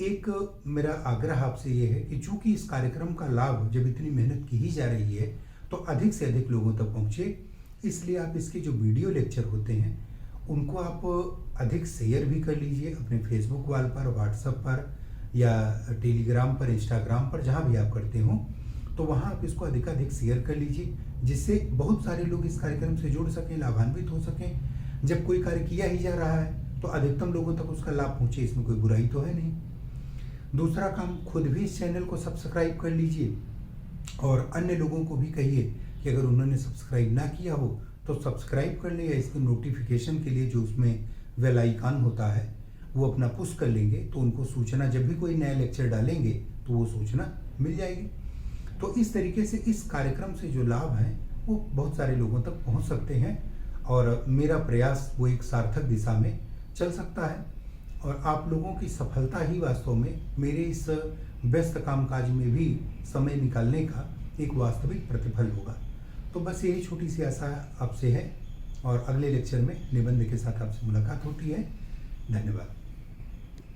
एक मेरा आग्रह आपसे ये है कि चूंकि इस कार्यक्रम का लाभ जब इतनी मेहनत की ही जा रही है तो अधिक से अधिक लोगों तक पहुँचे, इसलिए आप इसके जो वीडियो लेक्चर होते हैं उनको आप अधिक शेयर भी कर लीजिए अपने फेसबुक वाल पर, व्हाट्सएप पर या टेलीग्राम पर, इंस्टाग्राम पर, जहाँ भी आप करते हो, तो वहाँ आप इसको अधिकाधिक शेयर कर लीजिए, जिससे बहुत सारे लोग इस कार्यक्रम से जुड़ सकें, लाभान्वित हो सकें। जब कोई कार्य किया ही जा रहा है तो अधिकतम लोगों तक उसका लाभ पहुँचे, इसमें कोई बुराई तो है नहीं। दूसरा काम, खुद भी इस चैनल को सब्सक्राइब कर लीजिए और अन्य लोगों को भी कहिए कि अगर उन्होंने सब्सक्राइब ना किया हो तो सब्सक्राइब कर ले, या इसके नोटिफिकेशन के लिए जो उसमें बेल आइकन होता है वो अपना पुश कर लेंगे, तो उनको सूचना, जब भी कोई नया लेक्चर डालेंगे तो वो सूचना मिल जाएगी। तो इस तरीके से इस कार्यक्रम से जो लाभ हैं वो बहुत सारे लोगों तक पहुंच सकते हैं और मेरा प्रयास वो एक सार्थक दिशा में चल सकता है और आप लोगों की सफलता ही वास्तव में मेरे इस व्यस्त कामकाज में भी समय निकालने का एक वास्तविक प्रतिफल होगा। तो बस यही छोटी सी आशा आपसे है और अगले लेक्चर में निबंध के साथ आपसे मुलाकात होती है। धन्यवाद।